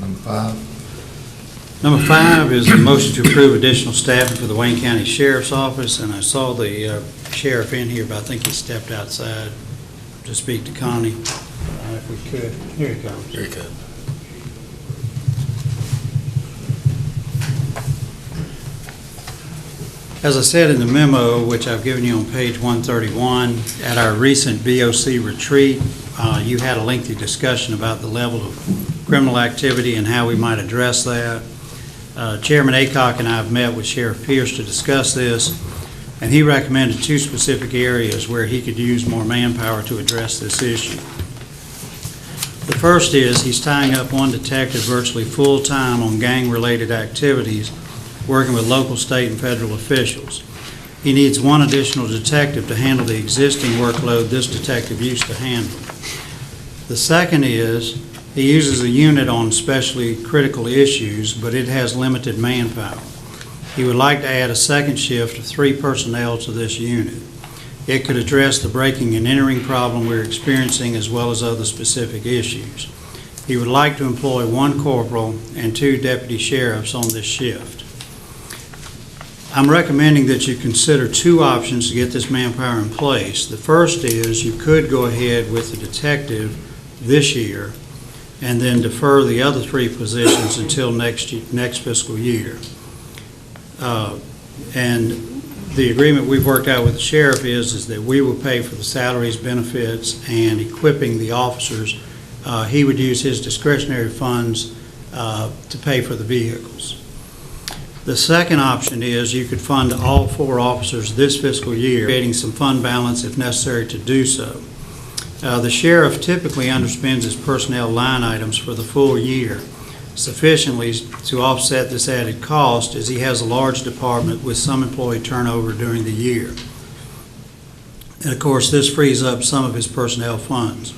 Number 5. Number 5 is a motion to approve additional staffing for the Wayne County Sheriff's Office, and I saw the sheriff in here, but I think he stepped outside to speak to Connie. If we could, here he comes. Here you go. As I said in the memo, which I've given you on page 131, at our recent BOC retreat, you had a lengthy discussion about the level of criminal activity and how we might address that. Chairman Aycock and I have met with Sheriff Pierce to discuss this, and he recommended 2 specific areas where he could use more manpower to address this issue. The first is he's tying up 1 detective virtually full-time on gang-related activities, working with local, state, and federal officials. He needs 1 additional detective to handle the existing workload this detective used to handle. The second is he uses a unit on especially critical issues, but it has limited manpower. He would like to add a second shift of 3 personnel to this unit. It could address the breaking and entering problem we're experiencing as well as other specific issues. He would like to employ 1 corporal and 2 deputy sheriffs on this shift. I'm recommending that you consider 2 options to get this manpower in place. The first is you could go ahead with the detective this year and then defer the other 3 positions until next fiscal year. And the agreement we've worked out with the sheriff is that we will pay for the salaries, benefits, and equipping the officers. He would use his discretionary funds to pay for the vehicles. The second option is you could fund all 4 officers this fiscal year, creating some fund balance if necessary to do so. The sheriff typically underspends his personnel line items for the full year sufficiently to offset this added cost, as he has a large department with some employee turnover during the year. And of course, this frees up some of his personnel funds.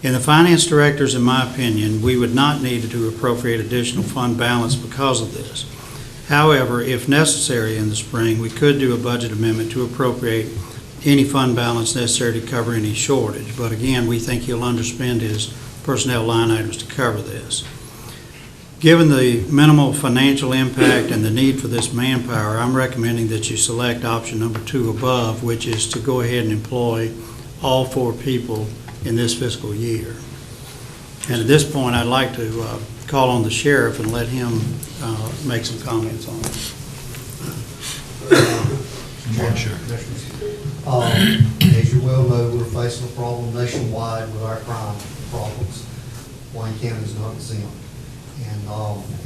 In the finance directors, in my opinion, we would not need to appropriate additional fund balance because of this. However, if necessary in the spring, we could do a budget amendment to appropriate any fund balance necessary to cover any shortage. But again, we think he'll underspend his personnel line items to cover this. Given the minimal financial impact and the need for this manpower, I'm recommending that you select option number 2 above, which is to go ahead and employ all 4 people in this fiscal year. And at this point, I'd like to call on the sheriff and let him make some comments on it. As you well know, we're facing a problem nationwide with our crime problems. Wayne County is not exempt. And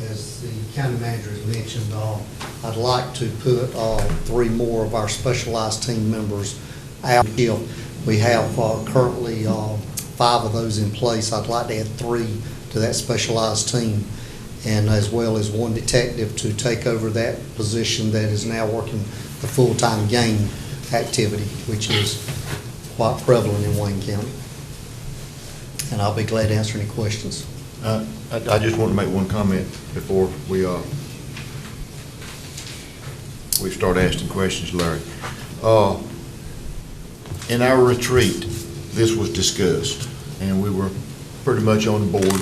as the county manager has mentioned, I'd like to put 3 more of our specialized team members out. We have currently 5 of those in place. I'd like to add 3 to that specialized team, and as well as 1 detective to take over that position that is now working the full-time gang activity, which is quite prevalent in Wayne County. And I'll be glad to answer any questions. I just want to make one comment before we start asking questions, Larry. In our retreat, this was discussed, and we were pretty much on board,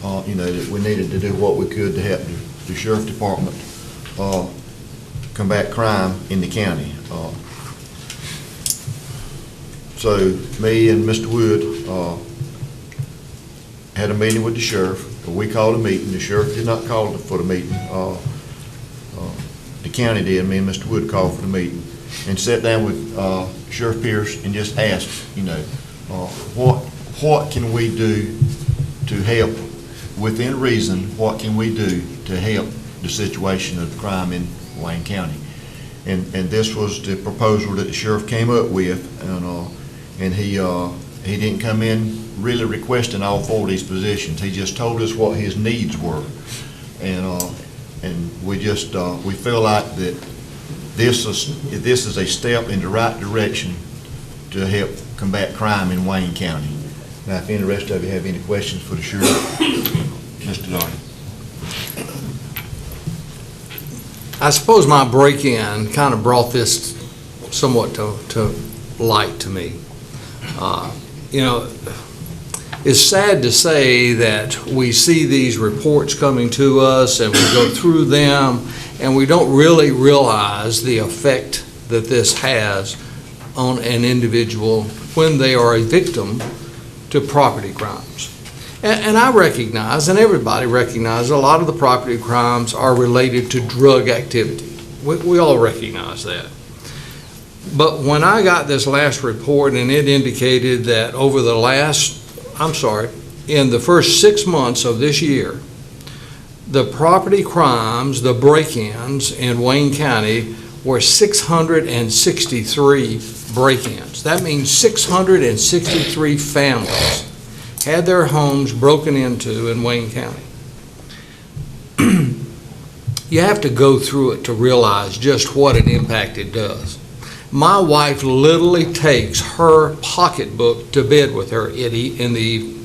that we needed to do what we could to help the sheriff department combat crime in the county. So me and Mr. Wood had a meeting with the sheriff. We called a meeting. The sheriff did not call for the meeting. The county did. Me and Mr. Wood called for the meeting and sat down with Sheriff Pierce and just asked, what can we do to help, within reason, what can we do to help the situation of crime in Wayne County? And this was the proposal that the sheriff came up with, and he didn't come in really requesting all 4 of these positions. He just told us what his needs were, and we feel like that this is a step in the right direction to help combat crime in Wayne County. Now, if any of the rest of you have any questions for the sheriff, Mr. Darden. I suppose my break-in kind of brought this somewhat to light to me. It's sad to say that we see these reports coming to us and we go through them and we don't really realize the effect that this has on an individual when they are a victim to property crimes. And I recognize, and everybody recognizes, a lot of the property crimes are related to drug activity. We all recognize that. But when I got this last report and it indicated that over the in the first 6 months of this year, the property crimes, the break-ins in Wayne County were 663 break-ins. That means 663 families had their homes broken into in Wayne County. You have to go through it to realize just what an impact it does. My wife literally takes her pocketbook to bed with her in the evening.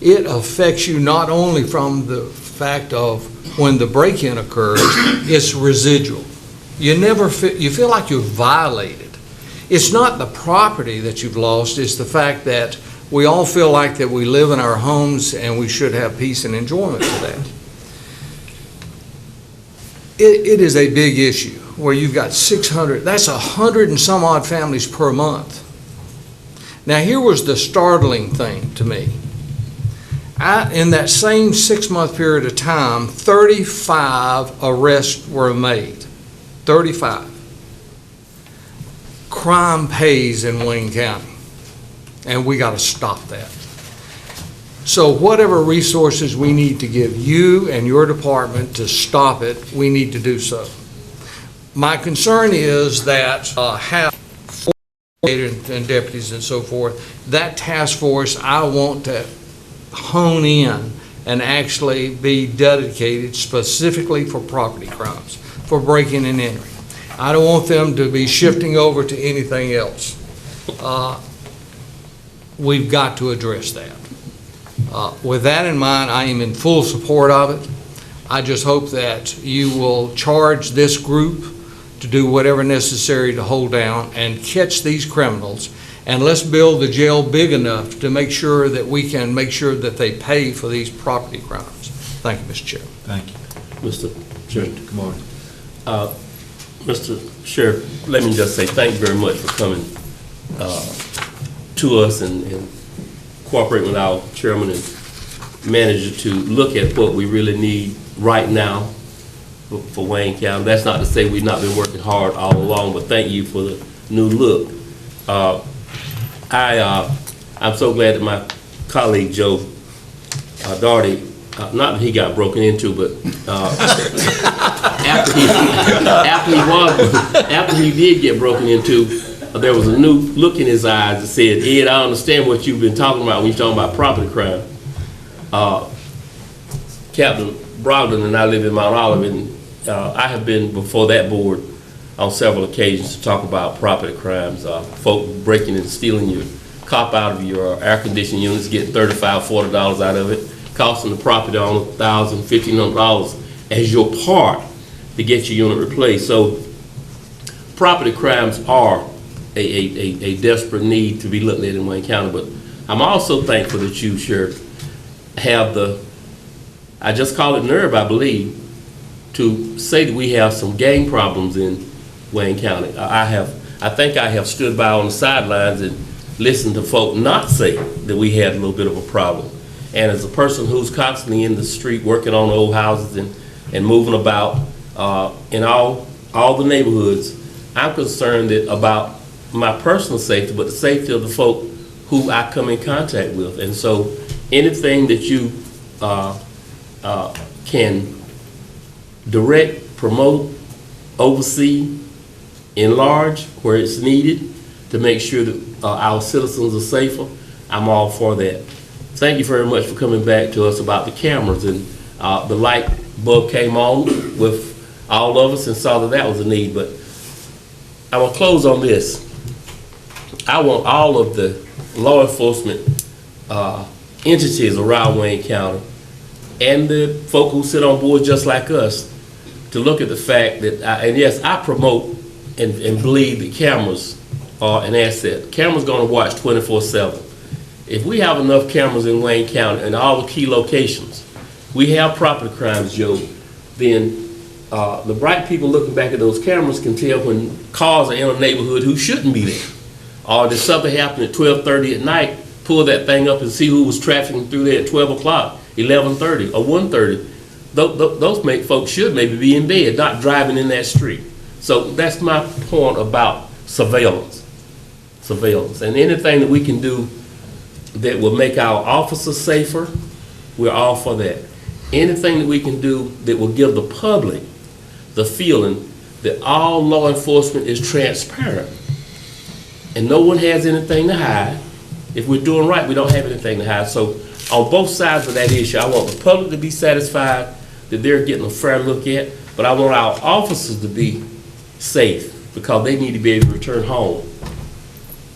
It affects you not only from the fact of when the break-in occurs, it's residual. You feel like you're violated. It's not the property that you've lost, it's the fact that we all feel like that we live in our homes and we should have peace and enjoyment for that. It is a big issue where you've got 600, that's 100 and some odd families per month. Now, here was the startling thing to me. In that same 6-month period of time, 35 arrests were made. 35. Crime pays in Wayne County, and we got to stop that. So whatever resources we need to give you and your department to stop it, we need to do so. My concern is that and deputies and so forth, that task force, I want to hone in and actually be dedicated specifically for property crimes, for breaking and entering. I don't want them to be shifting over to anything else. We've got to address that. With that in mind, I am in full support of it. I just hope that you will charge this group to do whatever necessary to hold down and catch these criminals, and let's build the jail big enough to make sure that we can make sure that they pay for these property crimes. Thank you, Mr. Chairman. Thank you. Mr. Chairman. Good morning. Mr. Sheriff, let me just say thank you very much for coming to us and cooperating with our chairman and manager to look at what we really need right now for Wayne County. That's not to say we've not been working hard all along, but thank you for the new look. I'm so glad that my colleague Joe Daugherty, not that he got broken into, but after he did get broken into, there was a new look in his eyes that said, "Ed, I understand what you've been talking about when you're talking about property crime." Captain Brogdon and I live in Mount Olive, and I have been before that board on several occasions to talk about property crimes. Folk breaking and stealing your cop out of your air conditioning units, getting $35, $40 out of it, costing the property owner $1,000, $1,500 as your part to get your unit replaced. So property crimes are a desperate need to be looked at in Wayne County. But I'm also thankful that you, Sheriff, have the, I just call it nerve, I believe, to say that we have some gang problems in Wayne County. I think I have stood by on the sidelines and listened to folk not say that we had a little bit of a problem. And as a person who's constantly in the street working on old houses and moving about in all the neighborhoods, I'm concerned about my personal safety, but the safety of the folk who I come in contact with. And so anything that you can direct, promote, oversee, enlarge where it's needed to make sure that our citizens are safer, I'm all for that. Thank you very much for coming back to us about the cameras, and the light bulb came on with all of us and saw that that was a need. But I will close on this. I want all of the law enforcement entities around Wayne County and the folk who sit on boards just like us to look at the fact that, and yes, I promote and believe that cameras are an asset. Cameras going to watch 24/7. If we have enough cameras in Wayne County and all the key locations, we have property crimes, Joe, then the bright people looking back at those cameras can tell when cars are in a neighborhood who shouldn't be there. Or did something happen at 12:30 at night, pull that thing up and see who was trafficking through there at 12 o'clock, 11:30 or 1:30. Those folks should maybe be in bed, not driving in that street. So that's my point about surveillance. Surveillance. And anything that we can do that will make our officers safer, we're all for that. Anything that we can do that will give the public the feeling that all law enforcement is transparent and no one has anything to hide. If we're doing right, we don't have anything to hide. So on both sides of that issue, I want the public to be satisfied that they're getting a fair look at, but I want our officers to be safe because they need to be able to return home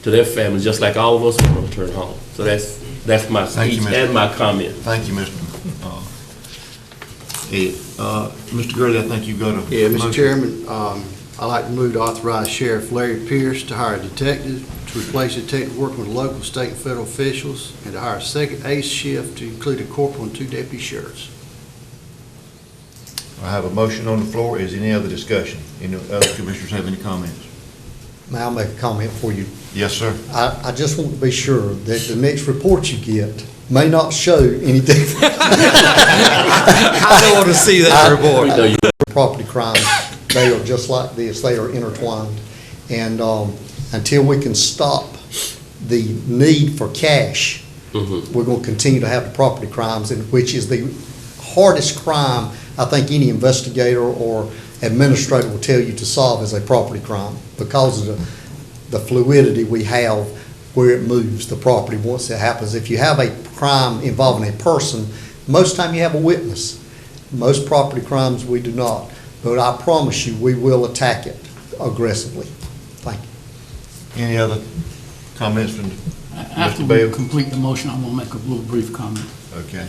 to their families just like all of us want to return home. So that's my speech and my comment. Thank you, Mr. Ed. Mr. Gurley, I think you've got a Yeah, Mr. motion. Chairman, I'd like to move to authorize Sheriff Larry Pierce to hire a detective to replace a detective working with local, state, and federal officials, and to hire a second ace shift to include a corporal and 2 deputy sheriffs. I have a motion on the floor. Is there any other discussion? Any other commissioners have any comments? May I make a comment for you? Yes, sir. I just want to be sure that the next report you get may not show any difference. I don't want to see that report. Property crimes, they are just like this, they are intertwined. And until we can stop the need for cash, we're going to continue to have the property crimes, which is the hardest crime I think any investigator or administrator will tell you to solve is a property crime, because of the fluidity we have where it moves, the property, once it happens. If you have a crime involving a person, most time you have a witness. Most property crimes we do not. But I promise you, we will attack it aggressively. Thank you. Any other comments from After Mr. we Bell? complete the motion, I'm going to make a little brief comment. Okay.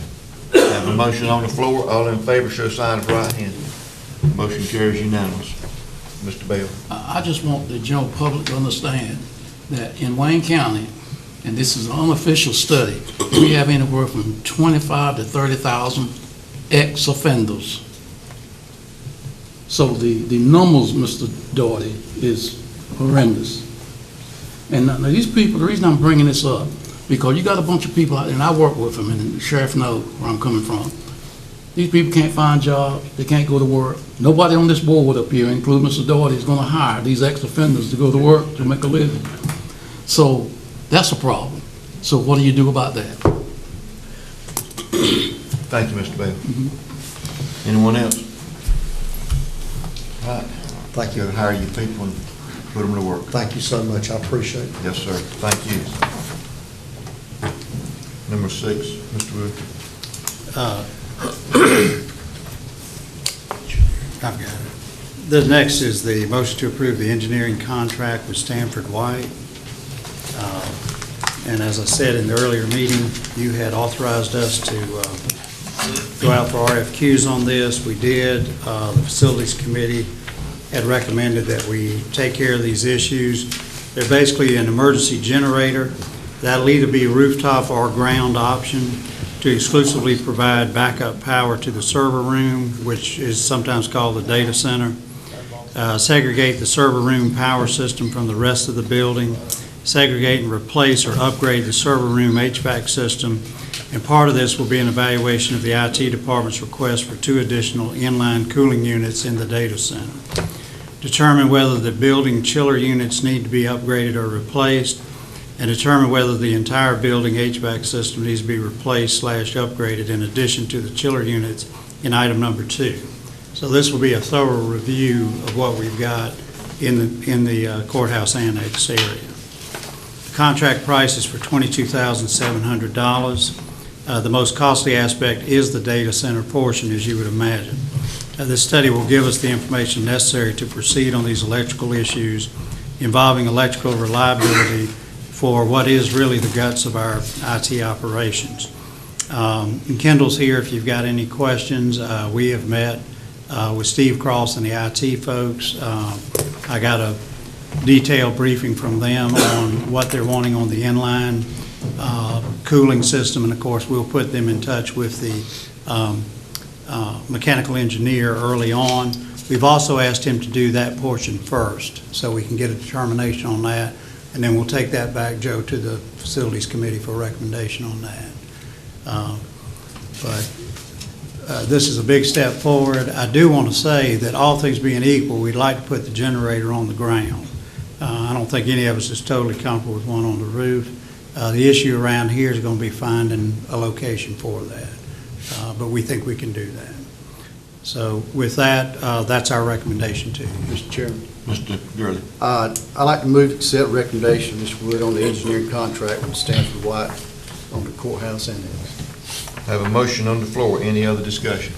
Have a motion on the floor. All in favor, show sign of right hand. Motion carries unanimous. Mr. Bell. I just want the general public to understand that in Wayne County, and this is an unofficial study, we have anywhere from 25 to 30,000 ex-offenders. So the numbers, Mr. Doherty, is horrendous. And now these people, the reason I'm bringing this up, because you got a bunch of people out there, and I work with them, and the sheriff knows where I'm coming from. These people can't find jobs, they can't go to work. Nobody on this board up here, including Mr. Doherty, is going to hire these ex-offenders to go to work to make a living. So that's a problem. So what do you do about that? Thank you, Mr. Bell. Anyone else? All right. Thank you. Go hire your people and put them to work. Thank you so much. I appreciate it. Yes, sir. Thank you. Number 6, Mr. Wood. I've got it. The next is the motion to approve the engineering contract with Stanford White. And as I said in the earlier meeting, you had authorized us to go out for RFQs on this. We did. The Facilities Committee had recommended that we take care of these issues. They're basically an emergency generator. That'll either be rooftop or ground option to exclusively provide backup power to the server room, which is sometimes called the data center. Segregate the server room power system from the rest of the building. Segregate and replace or upgrade the server room HVAC system. And part of this will be an evaluation of the IT department's request for 2 additional inline cooling units in the data center. Determine whether the building chiller units need to be upgraded or replaced, and determine whether the entire building HVAC system needs to be replaced/upgraded in addition to the chiller units in item number 2. So this will be a thorough review of what we've got in the courthouse annex area. The contract price is for $22,700. The most costly aspect is the data center portion, as you would imagine. This study will give us the information necessary to proceed on these electrical issues involving electrical reliability for what is really the guts of our IT operations. And Kendall's here if you've got any questions. We have met with Steve Cross and the IT folks. I got a detailed briefing from them on what they're wanting on the inline cooling system, and of course we'll put them in touch with the mechanical engineer early on. We've also asked him to do that portion first so we can get a determination on that, and then we'll take that back, Joe, to the Facilities Committee for recommendation on that. But this is a big step forward. I do want to say that all things being equal, we'd like to put the generator on the ground. I don't think any of us is totally comfortable with one on the roof. The issue around here is going to be finding a location for that, but we think we can do that. So with that, that's our recommendation to you. Mr. Chairman. Mr. Gurley. I'd like to move to accept recommendation, Mr. Wood, on the engineering contract with Stanford White on the courthouse annex. Have a motion on the floor. Any other discussion?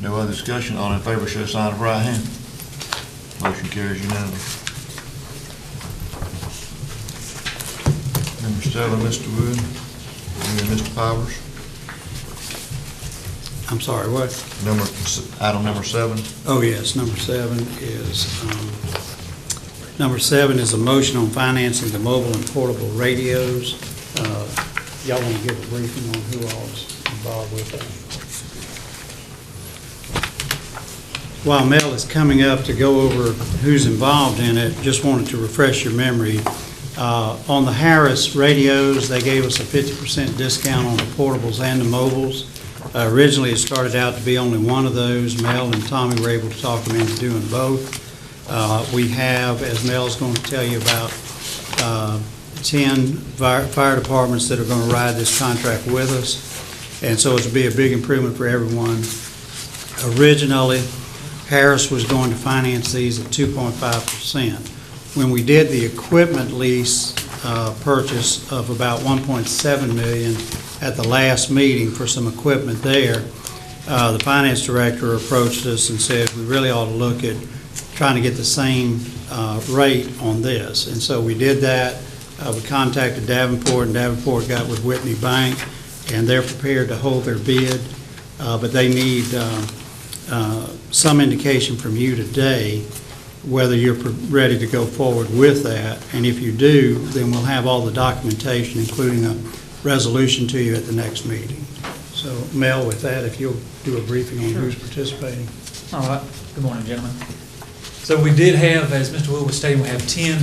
No other discussion. All in favor, show sign of right hand. Motion carries unanimously. Number 7, Mr. Wood, and Mr. Powers. I'm sorry, what? Item number 7. Oh, yes, number 7 is a motion on financing the mobile and portable radios. Y'all want to give a briefing on who all is involved with that? While Mel is coming up to go over who's involved in it, just wanted to refresh your memory. On the Harris radios, they gave us a 50% discount on the portables and the mobiles. Originally, it started out to be only one of those. Mel and Tommy were able to talk them into doing both. We have, as Mel's going to tell you about, 10 fire departments that are going to ride this contract with us. And so it'll be a big improvement for everyone. Originally, Harris was going to finance these at 2.5%. When we did the equipment lease purchase of about $1.7 million at the last meeting for some equipment there, the finance director approached us and said we really ought to look at trying to get the same rate on this. And so we did that. We contacted Davenport, and Davenport got with Whitney Bank, and they're prepared to hold their bid, but they need some indication from you today whether you're ready to go forward with that. And if you do, then we'll have all the documentation, including a resolution to you at the next meeting. So, Mel, with that, if you'll do a briefing on who's participating. All right. Good morning, gentlemen. So we did have, as Mr. Will was stating, we have 10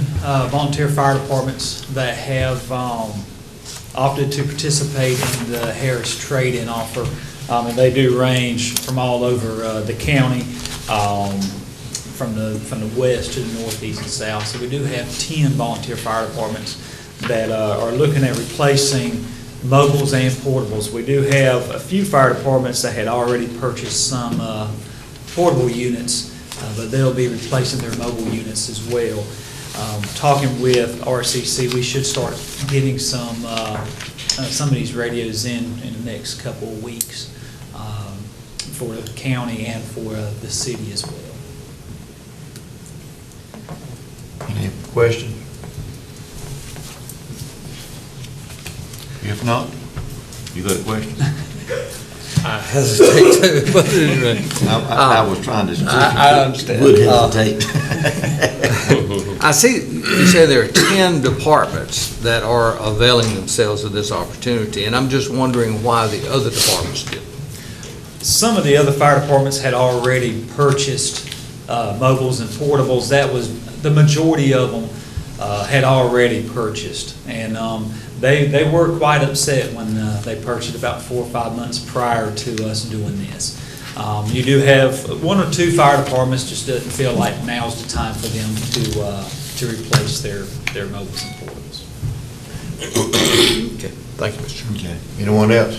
volunteer fire departments that have opted to participate in the Harris trade-in offer. And they do range from all over the county, from the west to the northeast and south. So we do have 10 volunteer fire departments that are looking at replacing mobiles and portables. We do have a few fire departments that had already purchased some portable units, but they'll be replacing their mobile units as well. Talking with RCC, we should start getting some of these radios in the next couple of weeks for the county and for the city as well. Any questions? If not, you got a question? I hesitate to, but I was trying to. I understand. Would hesitate. I see you say there are 10 departments that are availing themselves of this opportunity, and I'm just wondering why the other departments didn't. Some of the other fire departments had already purchased mobiles and portables. That was the majority of them had already purchased, and they were quite upset when they purchased about 4 or 5 months prior to us doing this. You do have 1 or 2 fire departments just doesn't feel like now's the time for them to replace their mobiles and portables. Okay, thank you, Mr. Chairman. Okay. Anyone else?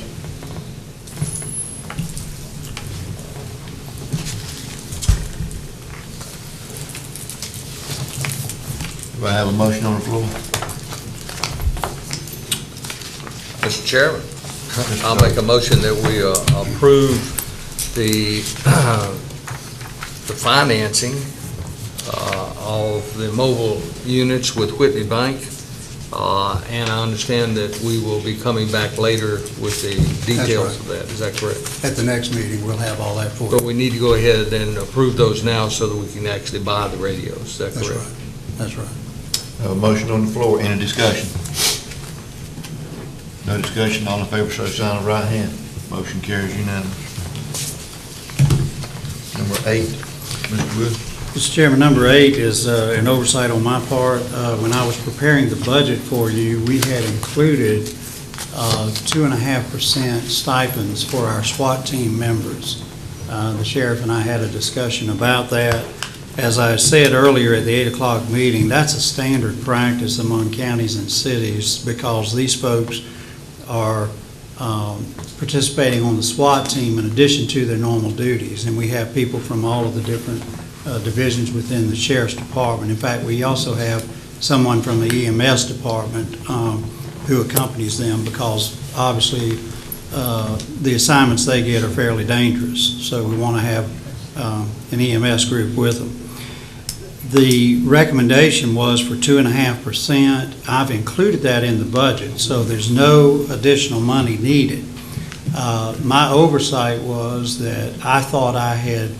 Do I have a motion on the floor? Mr. Chairman, I'll make a motion that we approve the financing of the mobile units with Whitney Bank, and I understand that we will be coming back later with the details of that. Is that correct? At the next meeting, we'll have all that for you. But we need to go ahead and approve those now so that we can actually buy the radios. Is that correct? That's right. That's right. Have a motion on the floor. Any discussion? No discussion. All in favor, show sign of right hand. Motion carries unanimous. Number 8, Mr. Wood. Mr. Chairman, number 8 is an oversight on my part. When I was preparing the budget for you, we had included 2.5% stipends for our SWAT team members. The sheriff and I had a discussion about that. As I said earlier at the 8 o'clock meeting, that's a standard practice among counties and cities because these folks are participating on the SWAT team in addition to their normal duties. And we have people from all of the different divisions within the Sheriff's Department. In fact, we also have someone from the EMS department who accompanies them because obviously the assignments they get are fairly dangerous. So we want to have an EMS group with them. The recommendation was for 2.5%. I've included that in the budget, so there's no additional money needed. My oversight was that I thought I had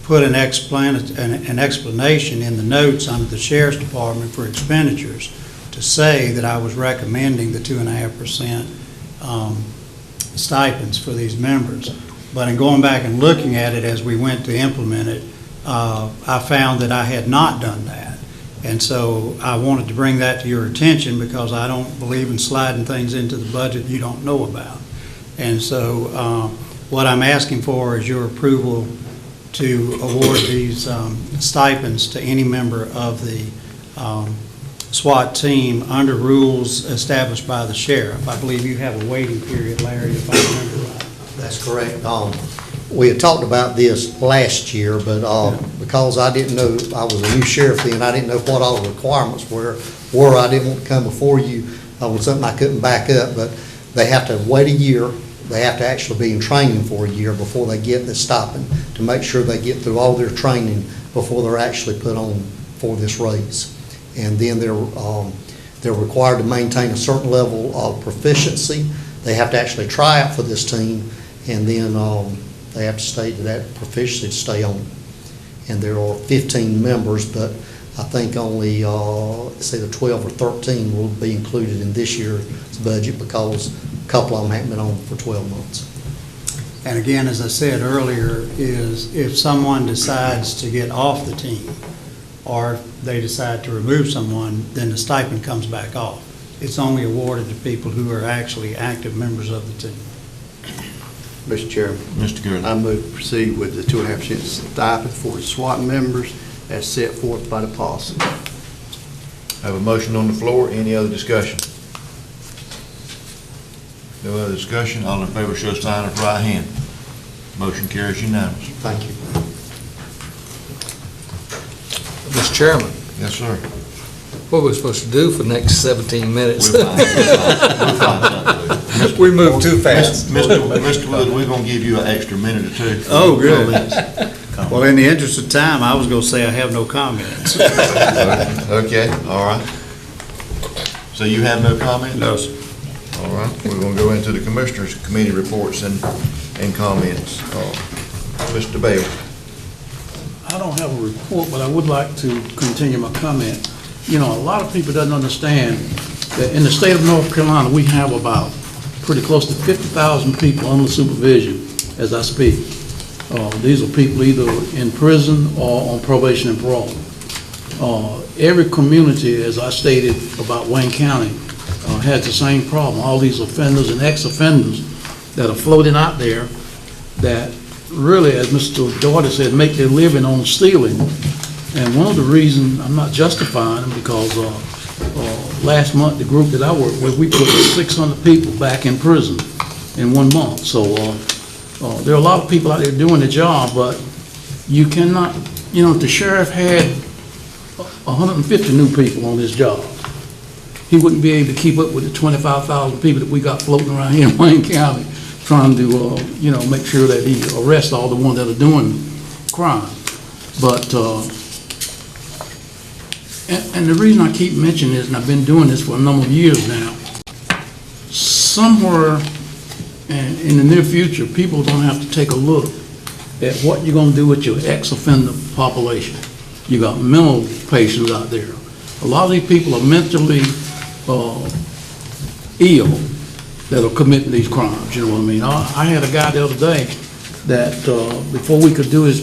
put an explanation in the notes under the Sheriff's Department for expenditures to say that I was recommending the 2.5% stipends for these members. But in going back and looking at it as we went to implement it, I found that I had not done that. And so I wanted to bring that to your attention because I don't believe in sliding things into the budget you don't know about. And so what I'm asking for is your approval to award these stipends to any member of the SWAT team under rules established by the sheriff. I believe you have a waiting period, Larry, if I remember right. That's correct. We had talked about this last year, but because I didn't know, I was a new sheriff then, I didn't know what all the requirements were. I didn't want to come before you with something I couldn't back up, but they have to wait a year. They have to actually be in training for a year before they get the stipend to make sure they get through all their training before they're actually put on for this raise. And then they're required to maintain a certain level of proficiency. They have to actually try out for this team, and then they have to stay to that proficiency to stay on. And there are 15 members, but I think only it's either 12 or 13 will be included in this year's budget because a couple of them haven't been on for 12 months. And again, as I said earlier, is if someone decides to get off the team or if they decide to remove someone, then the stipend comes back off. It's only awarded to people who are actually active members of the team. Mr. Chairman. Mr. Gurley. I move to proceed with the 2.5% stipend for the SWAT members as set forth by the policy. I have a motion on the floor. Any other discussion? No other discussion. All in favor show sign of right hand. Motion carries unanimously. Thank you. Mr. Chairman, Yes, sir. what are we supposed to do for the next 17 minutes? We'll find something to do. We moved too fast. Mr. Wood, we're going to give you an extra minute or two. Oh, good. Well, in the interest of time, I was going to say I have no comments. Okay, all right. So you have no comment? No, sir. All right, we're going to go into the Commissioners' Committee reports and comments. Mr. Bale. I don't have a report, but I would like to continue my comment. You know, a lot of people doesn't understand that in the state of North Carolina, we have about pretty close to 50,000 people under supervision as I speak. These are people either in prison or on probation and parole. Every community, as I stated about Wayne County, has the same problem. All these offenders and ex-offenders that are floating out there that really, as Mr. Doherty said, make their living on stealing. And one of the reasons, I'm not justifying them, because last month, the group that I work with, we put 600 people back in prison in 1 month. So there are a lot of people out there doing the job, but you cannot, you know, if the sheriff had 150 new people on this job, he wouldn't be able to keep up with the 25,000 people that we got floating around here in Wayne County, trying to, you know, make sure that he arrests all the ones that are doing crime. But, and the reason I keep mentioning this, and I've been doing this for a number of years now, somewhere in the near future, people are going to have to take a look at what you're going to do with your ex-offender population. You got mental patients out there. A lot of these people are mentally ill that are committing these crimes, you know what I mean? I had a guy the other day that before we could do his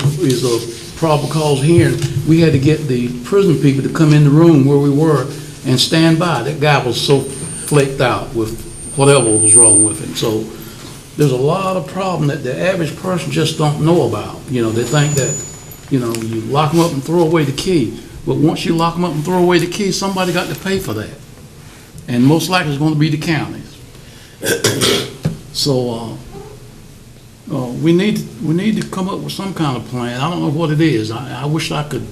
probable cause hearing, we had to get the prison people to come in the room where we were and stand by. That guy was so flaked out with whatever was wrong with him. So there's a lot of problem that the average person just don't know about. You know, they think that, you know, you lock them up and throw away the key. But once you lock them up and throw away the key, somebody got to pay for that. And most likely it's going to be the counties. So we need to come up with some kind of plan. I don't know what it is. I wish I could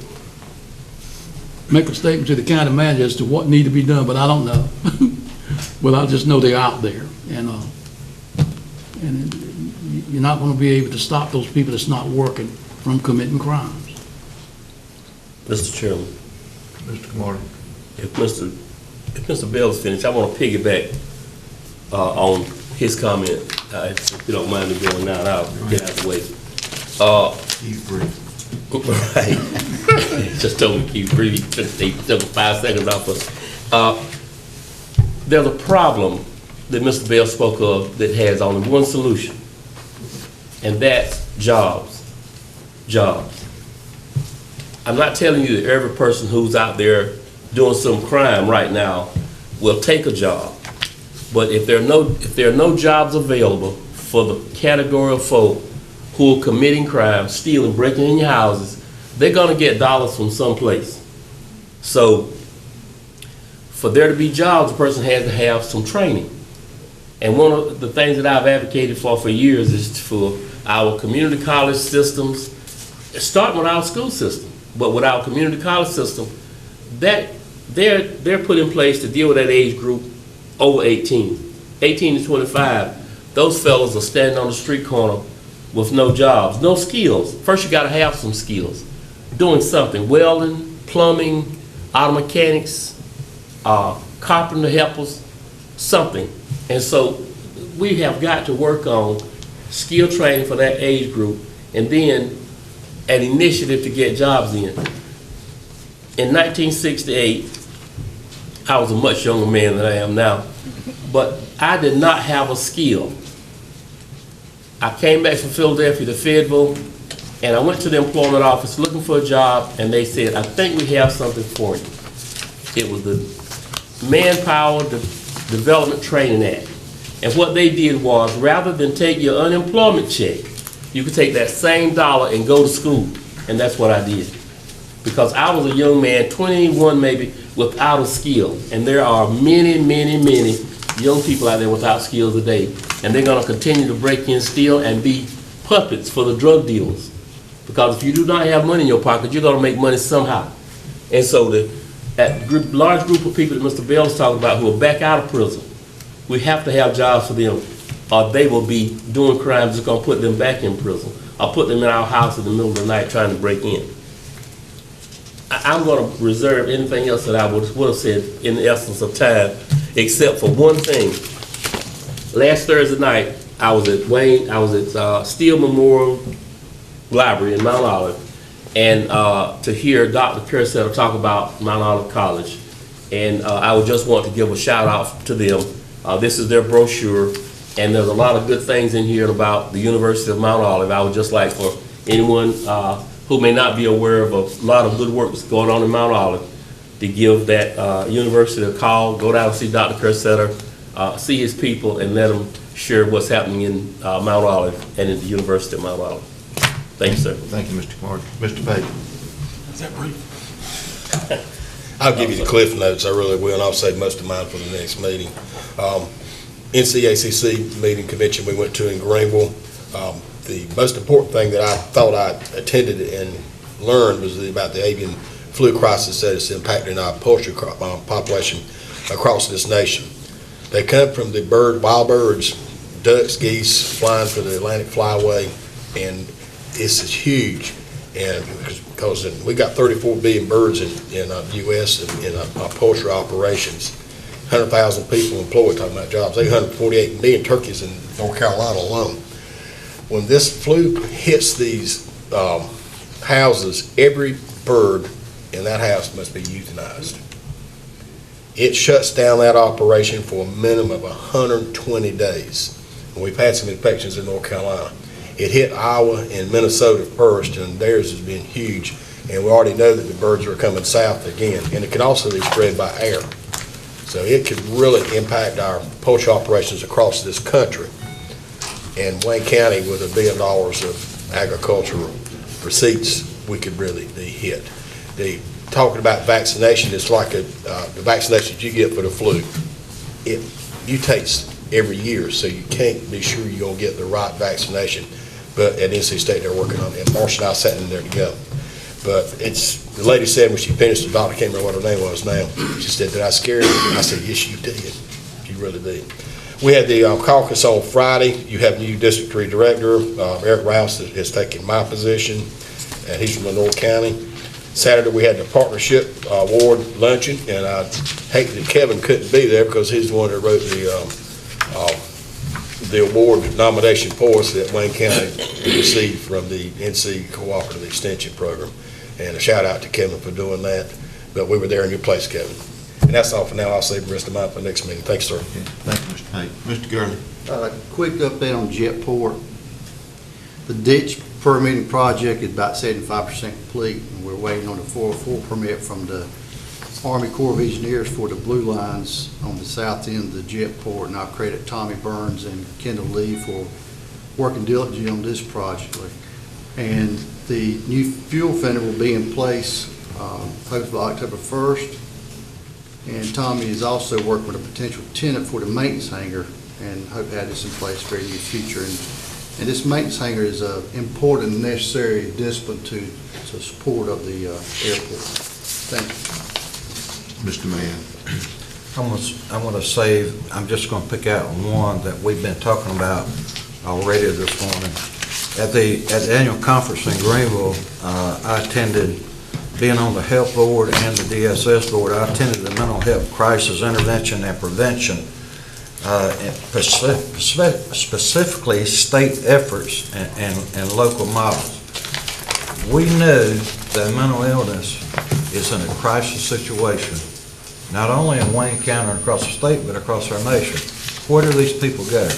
make a statement to the county manager as to what need to be done, but I don't know. Well, I just know they're out there, and you're not going to be able to stop those people that's not working from committing crimes. Mr. Chairman. Mr. Kamara. If Mr. Bell's finished, I want to piggyback on his comment If you don't mind me going now, I'll get out of the way. Keep brief. Right. Just told me to keep breathing. They took 5 seconds off us. There's a problem that Mr. Bell spoke of that has only one solution, and that's jobs. Jobs. I'm not telling you that every person who's out there doing some crime right now will take a job, but if there are no jobs available for the category of folk who are committing crime, stealing, breaking in your houses, they're gonna get dollars from someplace. So for there to be jobs, a person has to have some training. And one of the things that I've advocated for years is for our community college systems, starting with our school system, but with our community college system, that they're put in place to deal with that age group over 18 to 25. Those fellows are standing on the street corner with no jobs, no skills. First, you got to have some skills. Doing something, welding, plumbing, auto mechanics, carpenter helpers, something. And so we have got to work on skill training for that age group, and then an initiative to get jobs in. In 1968, I was a much younger man than I am now, but I did not have a skill. I came back from Philadelphia to Fayetteville, and I went to the employment office looking for a job, and they said, I think we have something for you. It was the Manpower Development Training Act. And what they did was, rather than take your unemployment check, you could take that same dollar and go to school. And that's what I did. Because I was a young man, 21 maybe, without a skill. And there are many, many, many young people out there without skills today. And they're gonna continue to break in, steal, and be puppets for the drug dealers. Because if you do not have money in your pocket, you're gonna make money somehow. And so that large group of people that Mr. Bell is talking about who are back out of prison, we have to have jobs for them, or they will be doing crimes that's gonna put them back in prison, or put them in our house in the middle of the night trying to break in. I'm gonna reserve anything else that I would have said in the essence of time, except for one thing. Last Thursday night, I was at Steele Memorial Library in Mount Olive, and to hear Dr. Kersetter talk about Mount Olive College. And I would just want to give a shout out to them. This is their brochure, and there's a lot of good things in here about the University of Mount Olive. I would just like for anyone who may not be aware of a lot of good work that's going on in Mount Olive to give that university a call, go down and see Dr. Kersetter, see his people, and let them share what's happening in Mount Olive and at the University of Mount Olive. Thank you, sir. Thank you, Mr. Clark. Mr. Payton. Is that brief? I'll give you the cliff notes, I really will, and I'll save most of mine for the next meeting. NCACC meeting convention we went to in Greenville. The most important thing that I thought I attended and learned was about the avian flu crisis that is impacting our poultry population across this nation. They come from the wild birds, ducks, geese, flying for the Atlantic flyway, and it's huge. And because we got 34 billion birds in the U.S. and in our poultry operations, 100,000 people employed, talking about jobs, 848 million turkeys in North Carolina alone. When this flu hits these houses, every bird in that house must be euthanized. It shuts down that operation for a minimum of 120 days. And we've had some infections in North Carolina. It hit Iowa and Minnesota first, and theirs has been huge. And we already know that the birds are coming south again. And it can also be spread by air. So it could really impact our poultry operations across this country. And Wayne County, with $1 billion of agricultural receipts, we could really be hit. Talking about vaccination, it's like the vaccinations you get for the flu. It mutates every year, so you can't be sure you're going to get the right vaccination. But at NC State, they're working on it. And Marcia and I sat in there together. But the lady said when she finished, the doctor, I can't remember what her name was now, she said, did I scare you? I said, yes, you did. You really did. We had the caucus on Friday. You have a new district 3 director. Eric Rouse is taking my position, and he's from Lenore County. Saturday, we had the partnership award luncheon, and I hate that Kevin couldn't be there because he's the one that wrote the award nomination points that Wayne County received from the NC Cooperative Extension Program. And a shout out to Kevin for doing that. But we were there in your place, Kevin. And that's all for now. I'll save the rest of mine for the next meeting. Thanks, sir. Thank you, Mr. Pate. Mr. Gurley. Quick update on Jetport. The ditch permitting project is about 75% complete, and we're waiting on the 404 permit from the Army Corps of Engineers for the blue lines on the south end of the Jetport, and I'll credit Tommy Burns and Kendall Lee for working diligently on this project. And the new fuel fender will be in place hopefully October 1st. And Tommy is also working with a potential tenant for the maintenance hangar, and hope to have this in place very near future. And this maintenance hangar is an important and necessary discipline to support of the airport. Thank you. Mr. Mann. I'm going to save, I'm just going to pick out one that we've been talking about already this morning. At the annual conference in Greenville, I attended, being on the health board and the DSS board, I attended the mental health crisis intervention and prevention, specifically state efforts and local models. We know that mental illness is in a crisis situation, not only in Wayne County and across the state, but across our nation. Where do these people go?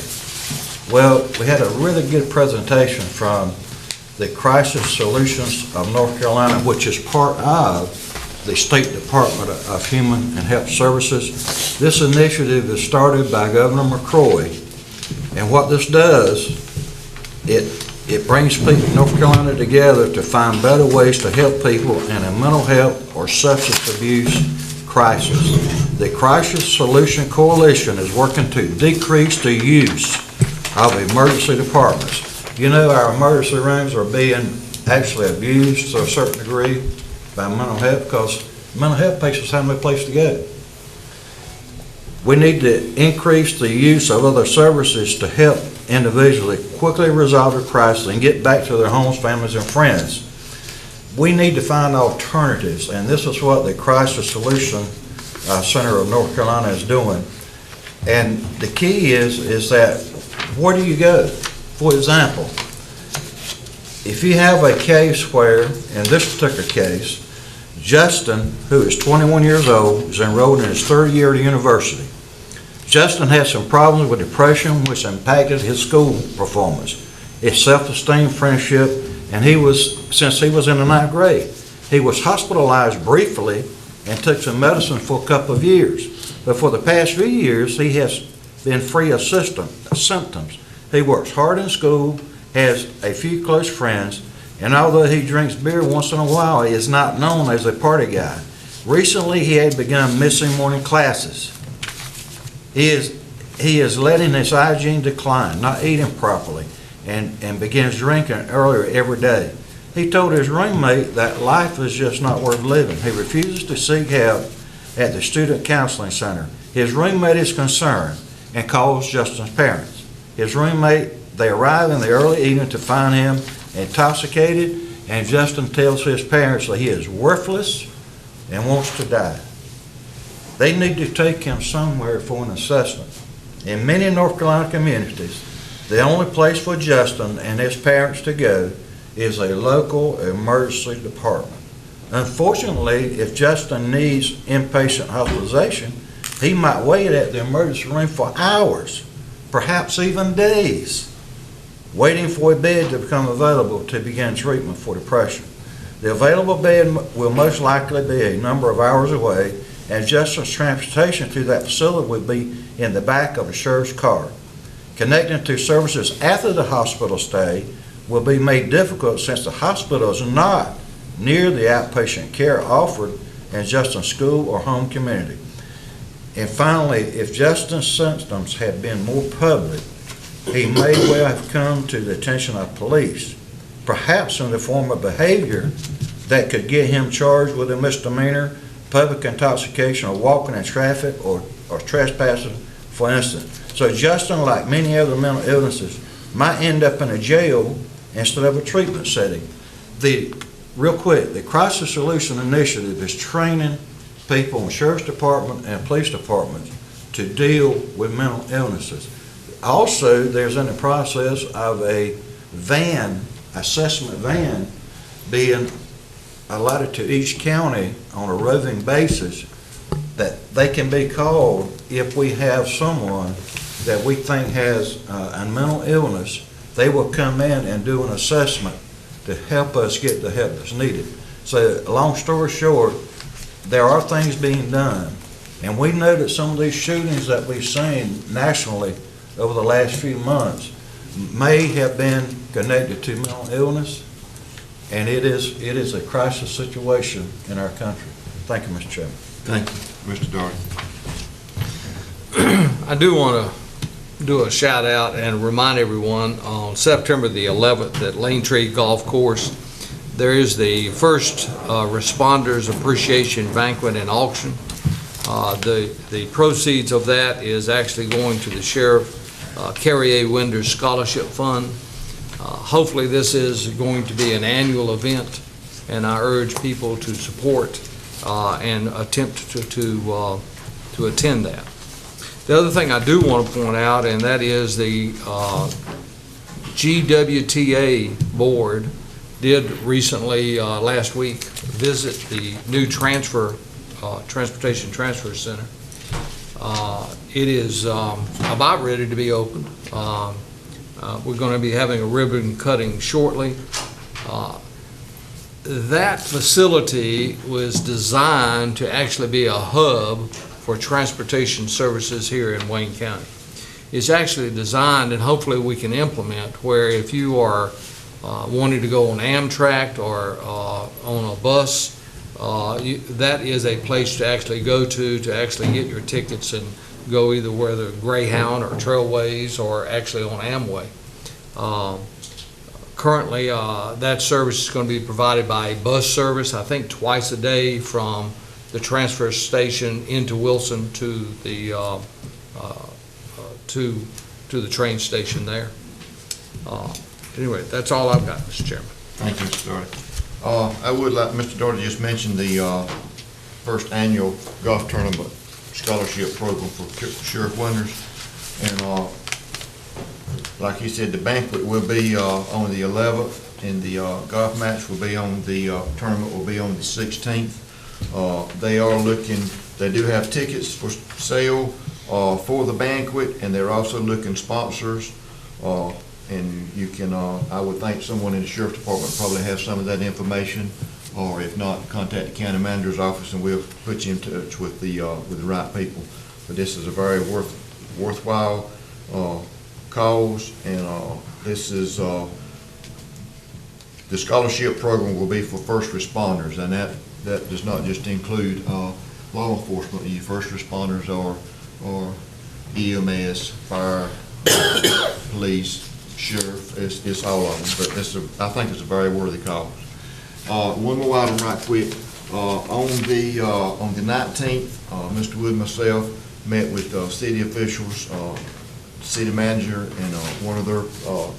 Well, we had a really good presentation from the Crisis Solutions of North Carolina, which is part of the State Department of Human and Health Services. This initiative is started by Governor McCrory, and what this does, it brings people in North Carolina together to find better ways to help people in a mental health or substance abuse crisis. The Crisis Solution Coalition is working to decrease the use of emergency departments. You know, our emergency rooms are being actually abused to a certain degree by mental health because mental health patients have no place to go. We need to increase the use of other services to help individually quickly resolve their crisis and get back to their homes, families, and friends. We need to find alternatives, and this is what the Crisis Solution Center of North Carolina is doing. And the key is that where do you go? For example, if you have a case where, in this particular case, Justin, who is 21 years old, is enrolled in his third year at university. Justin had some problems with depression, which impacted his school performance, his self-esteem, friendship, and since he was in the 9th grade. He was hospitalized briefly and took some medicine for a couple of years. But for the past few years, he has been free of symptoms. He works hard in school, has a few close friends, and although he drinks beer once in a while, he is not known as a party guy. Recently, he had begun missing morning classes. He is letting his hygiene decline, not eating properly, and begins drinking earlier every day. He told his roommate that life is just not worth living. He refuses to seek help at the Student Counseling Center. His roommate is concerned and calls Justin's parents. His roommate, they arrive in the early evening to find him intoxicated, and Justin tells his parents that he is worthless and wants to die. They need to take him somewhere for an assessment. In many North Carolina communities, the only place for Justin and his parents to go is a local emergency department. Unfortunately, if Justin needs inpatient hospitalization, he might wait at the emergency room for hours, perhaps even days, waiting for a bed to become available to begin treatment for depression. The available bed will most likely be a number of hours away, and Justin's transportation to that facility would be in the back of a sheriff's car. Connecting to services after the hospital stay will be made difficult since the hospital is not near the outpatient care offered in Justin's school or home community. And finally, if Justin's symptoms had been more public, he may well have come to the attention of police, perhaps in the form of behavior that could get him charged with a misdemeanor, public intoxication, or walking in traffic, or trespassing, for instance. So Justin, like many other mental illnesses, might end up in a jail instead of a treatment setting. Real quick, the Crisis Solution Initiative is training people in the Sheriff's Department and Police Departments to deal with mental illnesses. Also, there's in the process of a assessment van being allotted to each county on a roving basis, that they can be called if we have someone that we think has a mental illness. They will come in and do an assessment to help us get the help that's needed. So, long story short, there are things being done. And we know that some of these shootings that we've seen nationally over the last few months may have been connected to mental illness, and it is a crisis situation in our country. Thank you, Mr. Chairman. Thank you. Mr. Darty. I do want to do a shout out and remind everyone on September the 11th at Lane Tree Golf Course, there is the first responders appreciation banquet and auction. The proceeds of that is actually going to the Sheriff Carrie A. Winder's Scholarship Fund. Hopefully this is going to be an annual event, and I urge people to support and attempt to attend that. The other thing I do want to point out, and that is the GWTA board did recently, last week, visit the new Transportation Transfer Center. It is about ready to be opened. We're going to be having a ribbon cutting shortly. That facility was designed to actually be a hub for transportation services here in Wayne County. It's actually designed, and hopefully we can implement, where if you are wanting to go on Amtrak or on a bus, that is a place to actually go to actually get your tickets and go either whether Greyhound or Trailways or actually on Amway. Currently, that service is going to be provided by a bus service, I think twice a day, from the transfer station into Wilson to the to the train station there. Anyway, that's all I've got, Mr. Chairman. Thank you, Mr. Darty. I would like, Mr. Darty just mentioned the first annual golf tournament scholarship program for Sheriff Winters. And like he said, the banquet will be on the 11th, and the golf match will be on the tournament will be on the 16th. They are looking, they do have tickets for sale for the banquet, and they're also looking sponsors. And you can, I would think someone in the Sheriff's Department probably has some of that information, or if not, contact the County Manager's office and we'll put you in touch with the right people. But this is a very worthwhile cause, and this is, the scholarship program will be for first responders, and that does not just include law enforcement. The first responders are EMS, fire, police, sheriff. It's all of them, but I think it's a very worthy cause. One more item right quick. On the 19th, Mr. Wood and myself met with city officials, city manager, and one of their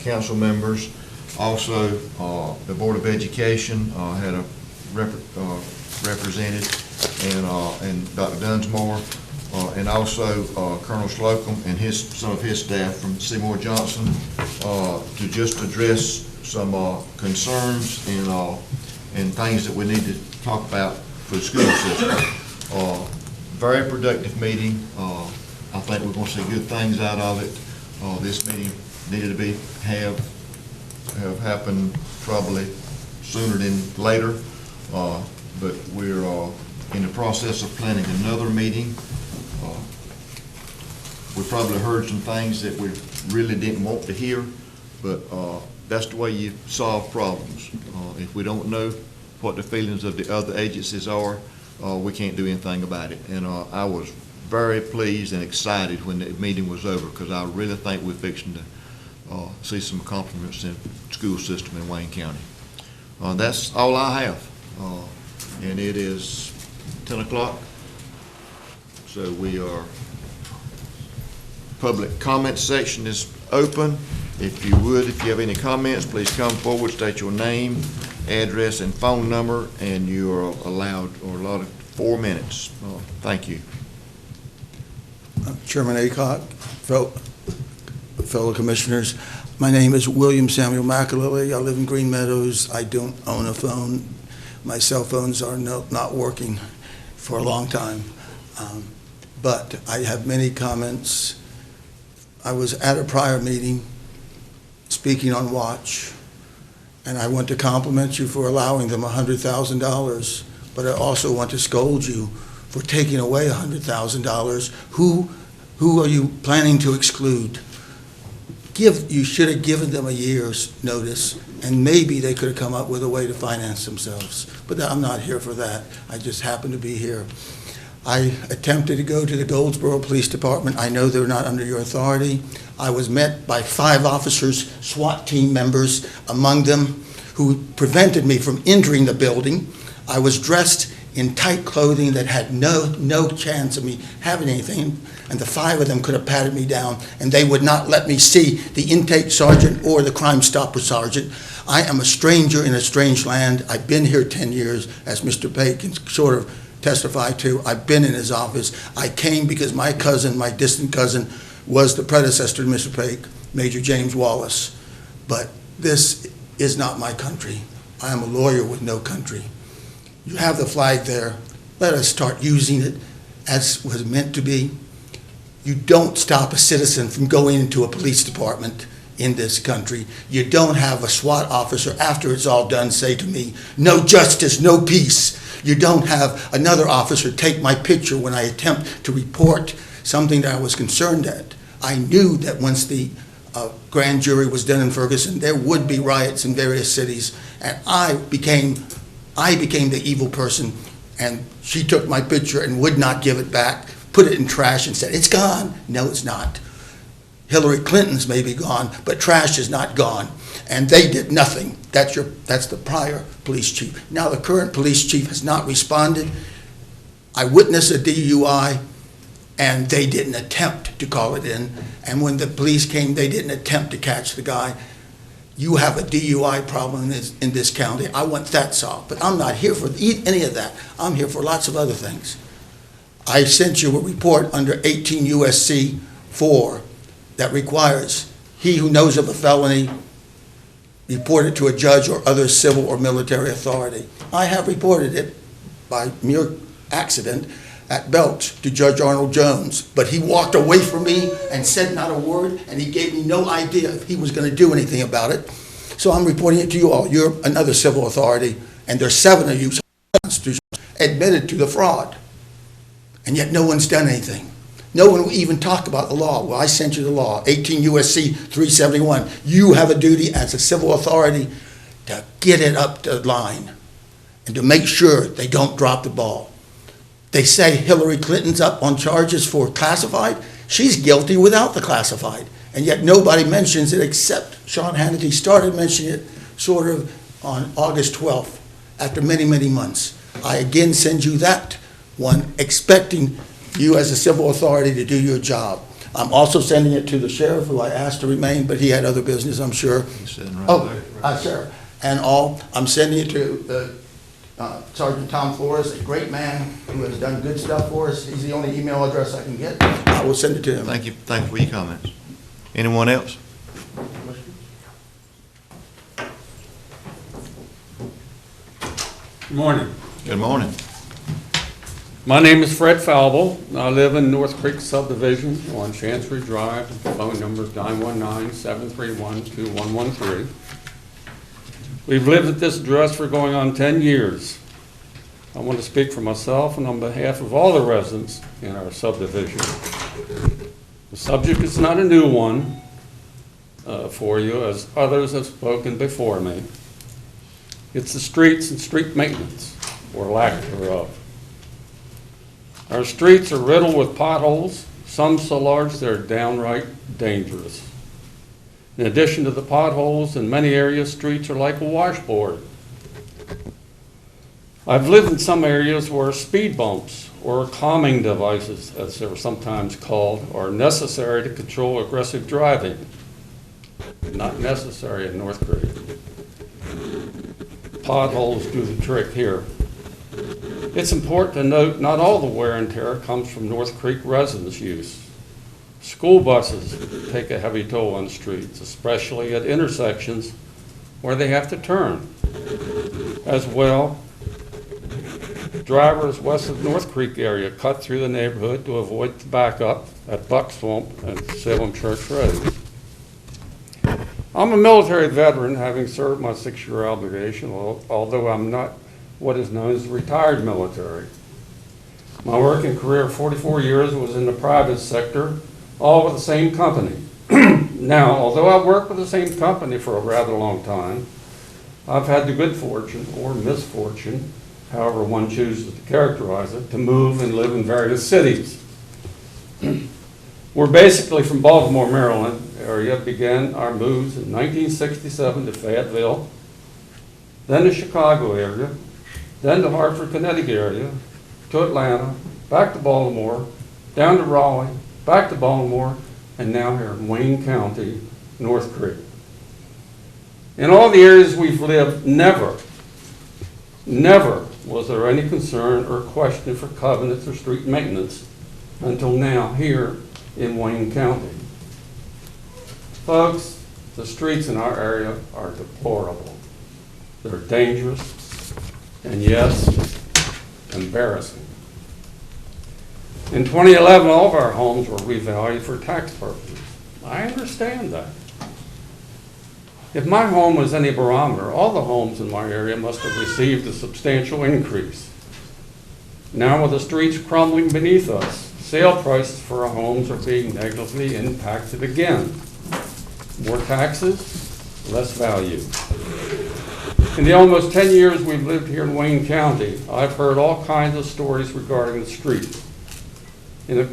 council members. Also, the Board of Education had a represented, and Dr. Dunsmore, and also Colonel Slocum and some of his staff from Seymour Johnson, to just address some concerns and things that we need to talk about for the school system. Very productive meeting. I think we're going to see good things out of it. This meeting needed to have happened probably sooner than later, but we're in the process of planning another meeting. We probably heard some things that we really didn't want to hear, but that's the way you solve problems. If we don't know what the feelings of the other agencies are, we can't do anything about it. And I was very pleased and excited when the meeting was over, because I really think we're fixing to see some accomplishments in the school system in Wayne County. That's all I have. And it is 10 o'clock, so we are, public comment section is open. If you have any comments, please come forward, state your name, address, and phone number, and you are allowed 4 minutes. Thank you. Chairman Aycock, fellow commissioners. My name is William Samuel McAlilly. I live in Green Meadows. I don't own a phone. My cell phones are not working for a long time. But I have many comments. I was at a prior meeting speaking on watch, and I want to compliment you for allowing them $100,000, but I also want to scold you for taking away $100,000. Who are you planning to exclude? You should have given them a year's notice, and maybe they could have come up with a way to finance themselves. But I'm not here for that. I just happen to be here. I attempted to go to the Goldsboro Police Department. I know they're not under your authority. I was met by 5 officers, SWAT team members among them, who prevented me from entering the building. I was dressed in tight clothing that had no chance of me having anything, and the 5 of them could have patted me down, and they would not let me see the intake sergeant or the Crime Stopper sergeant. I am a stranger in a strange land. I've been here 10 years, as Mr. Pate can sort of testify to. I've been in his office. I came because my cousin, my distant cousin, was the predecessor to Mr. Pate, Major James Wallace. But this is not my country. I am a lawyer with no country. You have the flag there. Let us start using it as was meant to be. You don't stop a citizen from going into a police department in this country. You don't have a SWAT officer, after it's all done, say to me, "No justice, no peace." You don't have another officer take my picture when I attempt to report something that I was concerned at. I knew that once the grand jury was done in Ferguson, there would be riots in various cities, and I became the evil person, and she took my picture and would not give it back, put it in trash and said, "It's gone." No, it's not. Hillary Clinton's may be gone, but trash is not gone. And they did nothing. That's the prior police chief. Now the current police chief has not responded. I witnessed a DUI, and they didn't attempt to call it in. And when the police came, they didn't attempt to catch the guy. You have a DUI problem in this county. I want that solved. But I'm not here for any of that. I'm here for lots of other things. I sent you a report under 18 U.S.C. 4 that requires he who knows of a felony report it to a judge or other civil or military authority. I have reported it by mere accident at Belch to Judge Arnold Jones, but he walked away from me and said not a word, and he gave me no idea if he was going to do anything about it. So I'm reporting it to you all. You're another civil authority, and there's 7 of you admitted to the fraud, and yet no one's done anything. No one will even talk about the law. Well, I sent you the law, 18 U.S.C. 371. You have a duty as a civil authority to get it up to line and to make sure they don't drop the ball. They say Hillary Clinton's up on charges for classified. She's guilty without the classified. And yet nobody mentions it except Sean Hannity started mentioning it sort of on August 12th after many, many months. I again send you that one, expecting you as a civil authority to do your job. I'm also sending it to the sheriff, who I asked to remain, but he had other business, I'm sure. He's sitting right there. Sheriff. And I'm sending it to Sergeant Tom Flores, a great man who has done good stuff for us. He's the only email address I can get. I will send it to him. Thank you for your comments. Anyone else? Good morning. Good morning. My name is Fred Falble. I live in North Creek Subdivision on Chancery Drive. Phone number is 919-731-2113. We've lived at this address for going on 10 years. I want to speak for myself and on behalf of all the residents in our subdivision. The subject is not a new one for you, as others have spoken before me. It's the streets and street maintenance, or lack thereof. Our streets are riddled with potholes, some so large they're downright dangerous. In addition to the potholes, in many areas, streets are like a washboard. I've lived in some areas where speed bumps, or calming devices, as they're sometimes called, are necessary to control aggressive driving. Not necessary in North Creek. Potholes do the trick here. It's important to note not all the wear and tear comes from North Creek residents' use. School buses take a heavy toll on streets, especially at intersections where they have to turn. As well, drivers west of North Creek area cut through the neighborhood to avoid the backup at Buck Swamp and Salem Church Road. I'm a military veteran, having served my 6-year obligation, although I'm not what is known as retired military. My working career of 44 years was in the private sector, all with the same company. Now, although I've worked with the same company for a rather long time, I've had the good fortune or misfortune, however one chooses to characterize it, to move and live in various cities. We're basically from Baltimore, Maryland area, began our moves in 1967 to Fayetteville, then the Chicago area, then the Hartford, Connecticut area, to Atlanta, back to Baltimore, down to Raleigh, back to Baltimore, and now here in Wayne County, North Creek. In all the areas we've lived, never was there any concern or question for covenants or street maintenance until now here in Wayne County. Folks, the streets in our area are deplorable. They're dangerous, and yes, embarrassing. In 2011, all of our homes were revalued for tax purposes. I understand that. If my home was any barometer, all the homes in my area must have received a substantial increase. Now with the streets crumbling beneath us, sale prices for our homes are being negatively impacted again. More taxes, less value. In the almost 10 years we've lived here in Wayne County, I've heard all kinds of stories regarding the streets. In a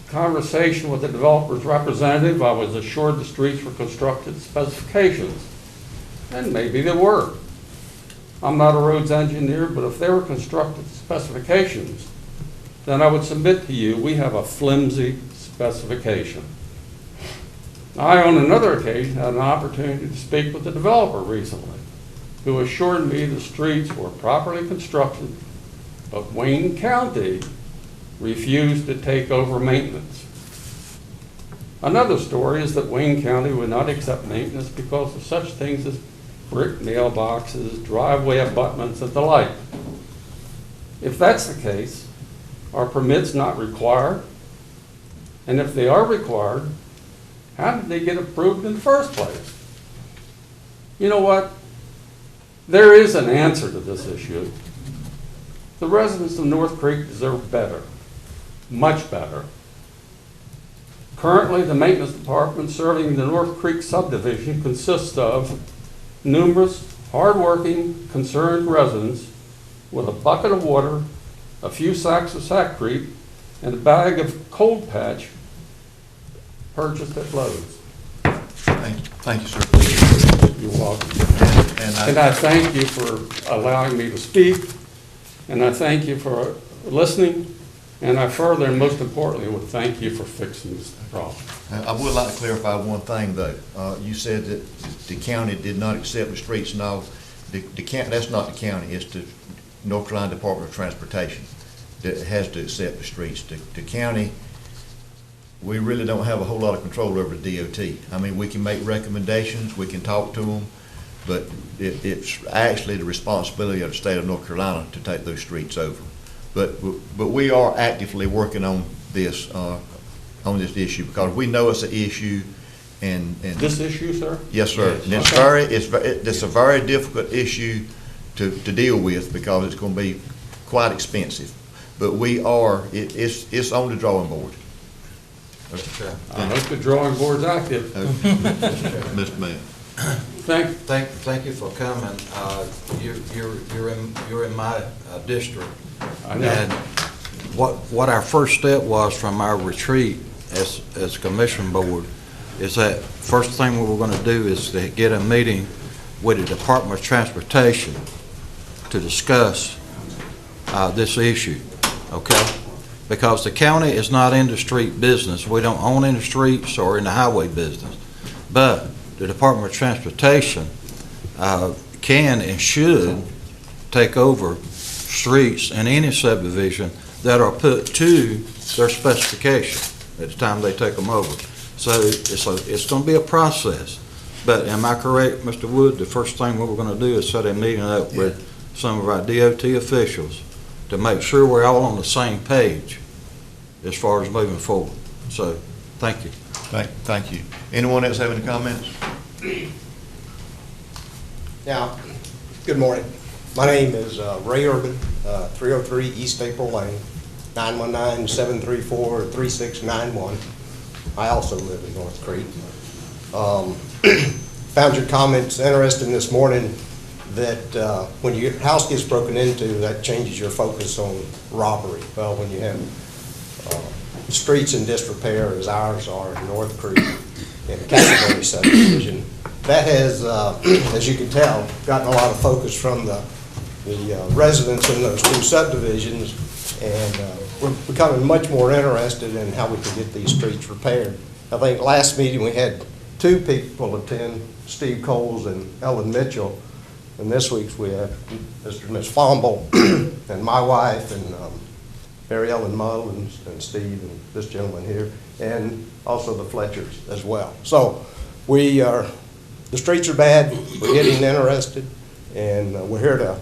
conversation with the developer's representative, I was assured the streets were constructed to specifications, and maybe they were. I'm not a roads engineer, but if they were constructed to specifications, then I would submit to you we have a flimsy specification. I, on another occasion, had an opportunity to speak with the developer recently, who assured me the streets were properly constructed, but Wayne County refused to take over maintenance. Another story is that Wayne County would not accept maintenance because of such things as brick mailboxes, driveway abutments, and the like. If that's the case, are permits not required? And if they are required, how did they get approved in the first place? You know what? There is an answer to this issue. The residents of North Creek deserve better, much better. Currently, the maintenance department serving the North Creek subdivision consists of numerous hard-working, concerned residents with a bucket of water, a few sacks of sackcrete, and a bag of cold patch purchased at Lowe's. Thank you, sir. You're welcome. And I thank you for allowing me to speak, and I thank you for listening, and I further and most importantly would thank you for fixing this problem. I would like to clarify one thing, though. You said that the county did not accept the streets. No, that's not the county. It's the North Carolina Department of Transportation that has to accept the streets. The county, we really don't have a whole lot of control over the DOT. I mean, we can make recommendations, we can talk to them, but it's actually the responsibility of the state of North Carolina to take those streets over. But we are actively working on this issue because we know it's an issue. And this issue, sir? Yes, sir. Yes. And it's a very difficult issue to deal with because it's going to be quite expensive. But it's on the drawing board. Okay. I hope the drawing board's active. Mr. Mayor. Thank you for coming. You're in my district. I know. And what our first step was from our retreat as commission board is that first thing we were going to do is to get a meeting with the Department of Transportation to discuss this issue, okay? Because the county is not in the street business. We don't own any streets or in the highway business. But the Department of Transportation can and should take over streets in any subdivision that are put to their specification. at the time they take them over. So it's gonna be a process. But am I correct, Mr. Wood? The first thing what we're gonna do is set a meeting up with some of our DOT officials to make sure we're all on the same page as far as moving forward. So, thank you. Thank you. Anyone else have any comments? Now, good morning. My name is Ray Urban, 303 East April Lane, 919-734-3691. I also live in North Creek. Found your comments interesting this morning that when your house gets broken into, that changes your focus on robbery. Well, when you have streets in disrepair, as ours are in North Creek and Castleberry subdivision, that has, as you can tell, gotten a lot of focus from the residents in those two subdivisions, and we're becoming much more interested in how we can get these streets repaired. I think last meeting we had 2 people attend, Steve Coles and Ellen Mitchell, and this week's we have Mr. and Ms. Fomble and my wife and Mary Ellen Mullins and Steve and this gentleman here, and also the Fletchers as well. So the streets are bad, we're getting interested, and we're here to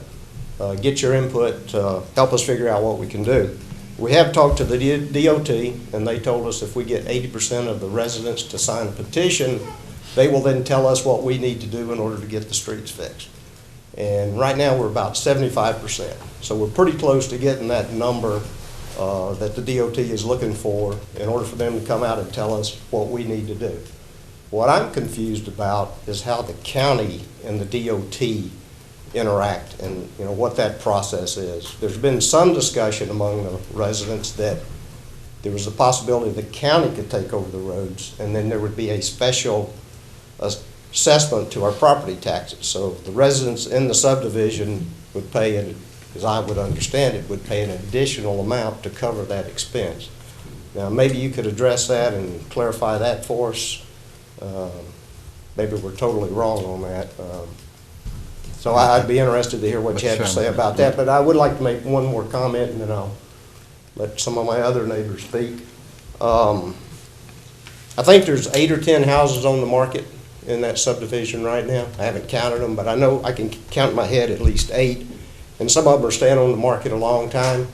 get your input, help us figure out what we can do. We have talked to the DOT, and they told us if we get 80% of the residents to sign a petition, they will then tell us what we need to do in order to get the streets fixed. And right now we're about 75%. So we're pretty close to getting that number that the DOT is looking for in order for them to come out and tell us what we need to do. What I'm confused about is how the county and the DOT interact and what that process is. There's been some discussion among the residents that there was a possibility the county could take over the roads, and then there would be a special assessment to our property taxes. So the residents in the subdivision would pay, as I would understand it, would pay an additional amount to cover that expense. Now, maybe you could address that and clarify that for us. Maybe we're totally wrong on that. So I'd be interested to hear what you have to say about that. But I would like to make one more comment, and then I'll let some of my other neighbors speak. I think there's 8 or 10 houses on the market in that subdivision right now. I haven't counted them, but I know I can count in my head at least 8. And some of them are staying on the market a long time.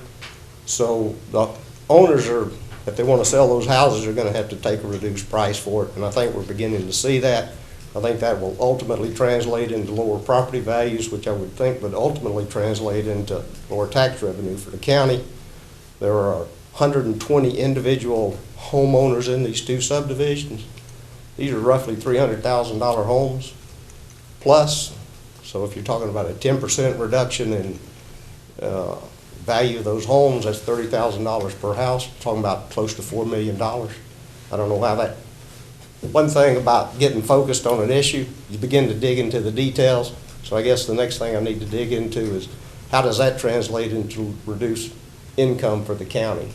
So the owners are, if they want to sell those houses, are going to have to take a reduced price for it. And I think we're beginning to see that. I think that will ultimately translate into lower property values, which I would think would ultimately translate into lower tax revenue for the county. There are 120 individual homeowners in these 2 subdivisions. These are roughly $300,000 homes plus. So if you're talking about a 10% reduction in value of those homes, that's $30,000 per house. We're talking about close to $4 million. I don't know how that. One thing about getting focused on an issue, you begin to dig into the details. So I guess the next thing I need to dig into is how does that translate into reduced income for the county?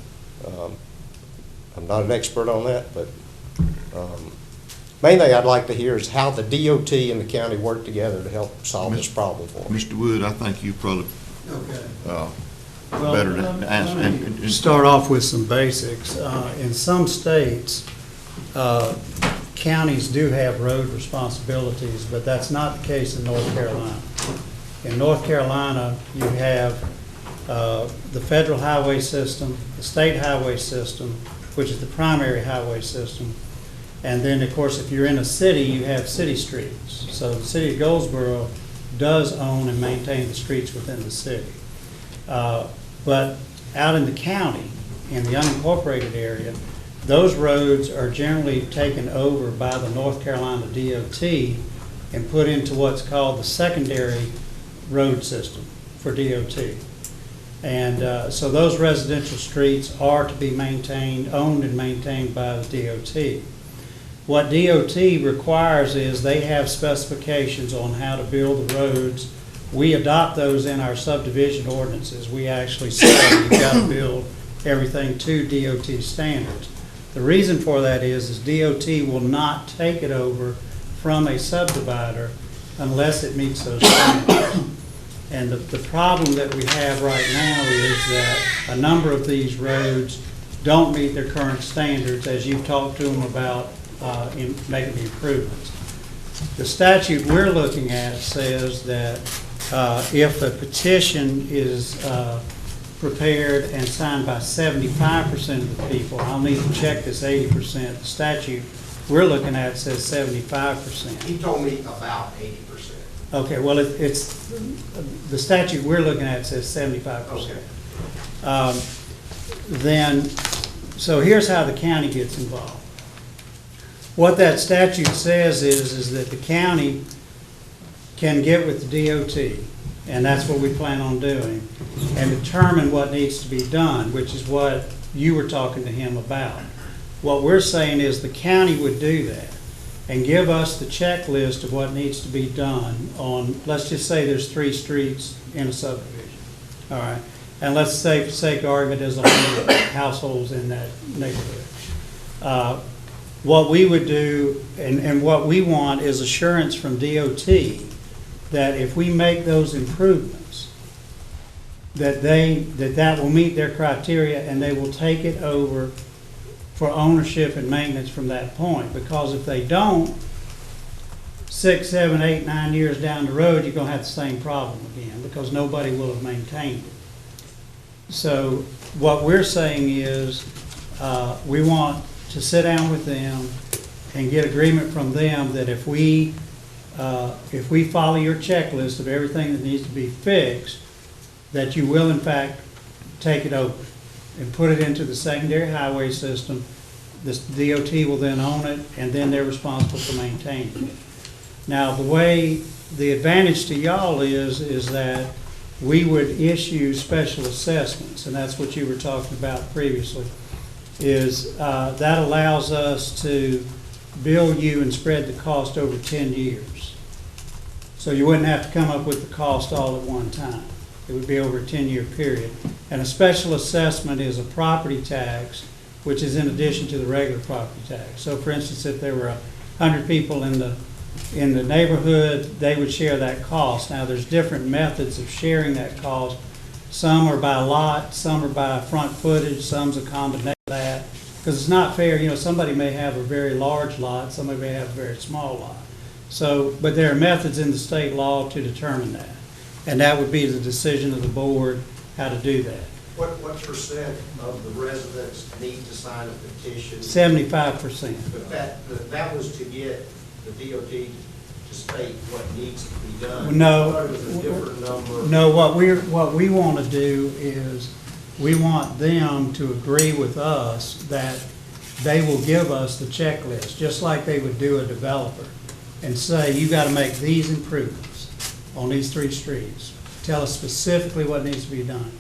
I'm not an expert on that, but main thing I'd like to hear is how the DOT and the county work together to help solve this problem for us. Mr. Wood, I think you probably better than answer. Start off with some basics. In some states, counties do have road responsibilities, but that's not the case in North Carolina. In North Carolina, you have the federal highway system, the state highway system, which is the primary highway system, and then, of course, if you're in a city, you have city streets. So the city of Goldsboro does own and maintain the streets within the city. But out in the county, in the unincorporated area, those roads are generally taken over by the North Carolina DOT and put into what's called the secondary road system for DOT. And so those residential streets are to be maintained, owned and maintained by the DOT. What DOT requires is they have specifications on how to build the roads. We adopt those in our subdivision ordinances. We actually say you've got to build everything to DOT standards. The reason for that is DOT will not take it over from a subdivider unless it meets those standards. And the problem that we have right now is that a number of these roads don't meet their current standards, as you've talked to them about in making the improvements. The statute we're looking at says that if a petition is prepared and signed by 75% of the people, I'll need to check this 80%. The statute we're looking at says 75%. He told me about 80%. Okay, well, it's, the statute we're looking at says 75%. Okay. Then, so here's how the county gets involved. What that statute says is that the county can get with the DOT, and that's what we plan on doing, and determine what needs to be done, which is what you were talking to him about. What we're saying is the county would do that and give us the checklist of what needs to be done on, let's just say there's 3 streets in a subdivision, all right? And let's say, for sake of argument, there's 100 households in that neighborhood. What we would do, and what we want is assurance from DOT that if we make those improvements, that will meet their criteria and they will take it over for ownership and maintenance from that point. Because if they don't, 6, 7, 8, 9 years down the road, you're going to have the same problem again because nobody will have maintained it. So what we're saying is we want to sit down with them and get agreement from them that if we follow your checklist of everything that needs to be fixed, that you will in fact take it over and put it into the secondary highway system. This DOT will then own it, and then they're responsible for maintaining it. Now, the advantage to y'all is that we would issue special assessments, and that's what you were talking about previously, is that allows us to bill you and spread the cost over 10 years. So you wouldn't have to come up with the cost all at one time. It would be over a 10-year period. And a special assessment is a property tax, which is in addition to the regular property tax. So for instance, if there were 100 people in the neighborhood, they would share that cost. Now there's different methods of sharing that cost. Some are by lot, some are by front footage, some's a combination of that. Because it's not fair, you know, somebody may have a very large lot, somebody may have a very small lot. So, but there are methods in the state law to determine that. And that would be the decision of the board how to do that. What percent of the residents need to sign a petition? 75%. But that was to get the DOT to state what needs to be done. No. I thought it was a different number. No, what we want to do is we want them to agree with us that they will give us the checklist, just like they would do a developer, and say, you got to make these improvements on these 3 streets. Tell us specifically what needs to be done.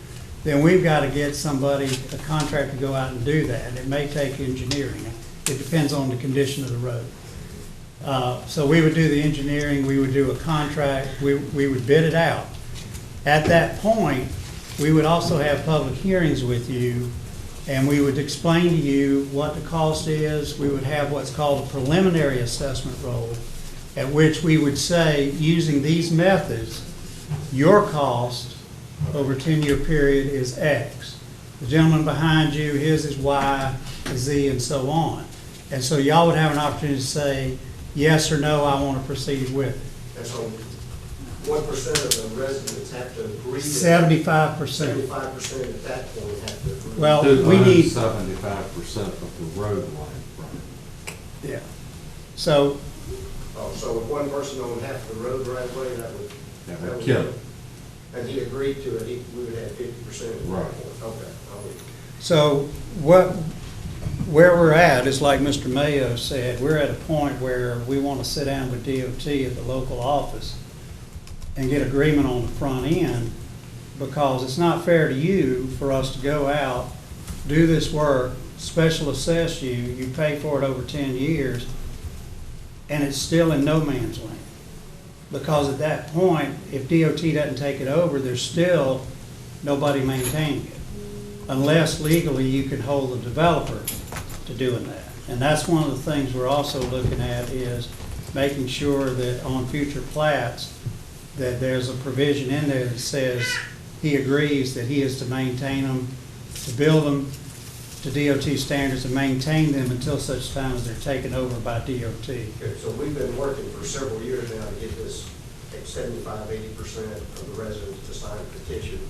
Then we've got to get somebody, a contractor, to go out and do that. And it may take engineering. It depends on the condition of the road. So we would do the engineering, we would do a contract, we would bid it out. At that point, we would also have public hearings with you, and we would explain to you what the cost is. We would have what's called a preliminary assessment roll, at which we would say, using these methods, your cost over a 10-year period is X. The gentleman behind you, his is Y, Z, and so on. And so y'all would have an opportunity to say, yes or no, I want to proceed with it. And so what percent of the residents have to agree? 75%. 75% at that point have to agree. Well, we need 75% of the road length. Yeah. So. So if one person owned half the road right away, that would kill it. And he agreed to it, we would have 50%. Right. Okay. So where we're at is like Mr. Mayo said, we're at a point where we want to sit down with DOT at the local office and get agreement on the front end, because it's not fair to you for us to go out, do this work, special assess you, you pay for it over 10 years, and it's still in no man's land. Because at that point, if DOT doesn't take it over, there's still nobody maintaining it. Unless legally you can hold the developer to doing that. And that's one of the things we're also looking at, is making sure that on future plats that there's a provision in there that says he agrees that he is to maintain them, to build them, to DOT standards and maintain them until such time as they're taken over by DOT. Okay, so we've been working for several years now to get this 75–80% of the residents to sign a petition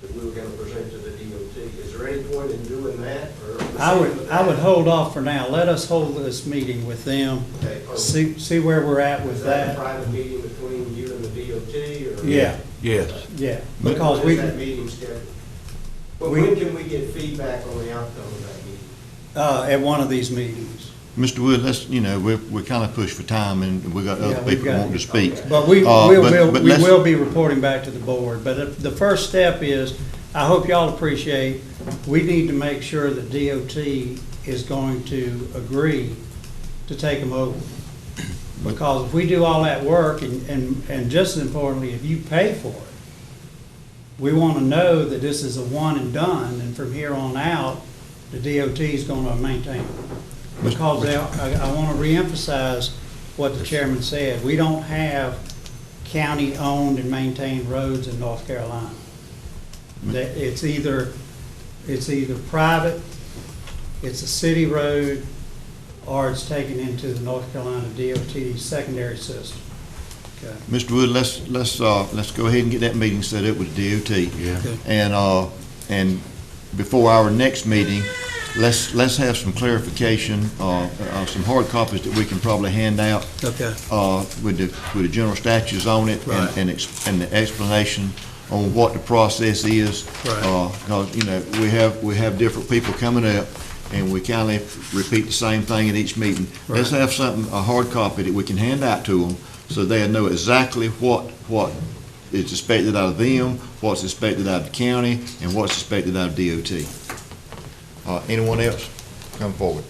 that we were going to present to the DOT. Is there any point in doing that? Or I would hold off for now. Let us hold this meeting with them, Okay. see where we're at with Is that a that. private meeting between you and the DOT? Or? Yeah. Yes. Yeah, When because is we, that meeting scheduled? Well, we- when can we get feedback on the outcome of that meeting? at one of these meetings. Mr. Wood, let's, we're kind of pushed for time, and we got Yeah, other we've people got- wanting to speak. But we but let's- will be reporting back to the board. But the first step is, I hope y'all appreciate, we need to make sure that DOT is going to agree to take them over. Because if we do all that work, and just as importantly, if you pay for it, we want to know that this is a one and done, and from here on out, the DOT is going to maintain it. Because I want to reemphasize what the chairman said. We don't have county-owned and maintained roads in North Carolina. That it's either private, it's a city road, or it's taken into the North Carolina DOT secondary system. Okay. Mr. Wood, let's go ahead and get that meeting set up with DOT. Yeah. Okay. And before our next meeting, let's have some clarification, some hard copies that we can probably hand out. Okay. With the general statutes on it. Right. And the explanation on what the process is. Right. Because, we have different people coming up, and we kind of repeat the same thing at each meeting. Let's Right. have a hard copy that we can hand out to them, so they'll know exactly what is expected out of them, what's expected out of the county, and what's expected out of DOT. Anyone else? Come forward.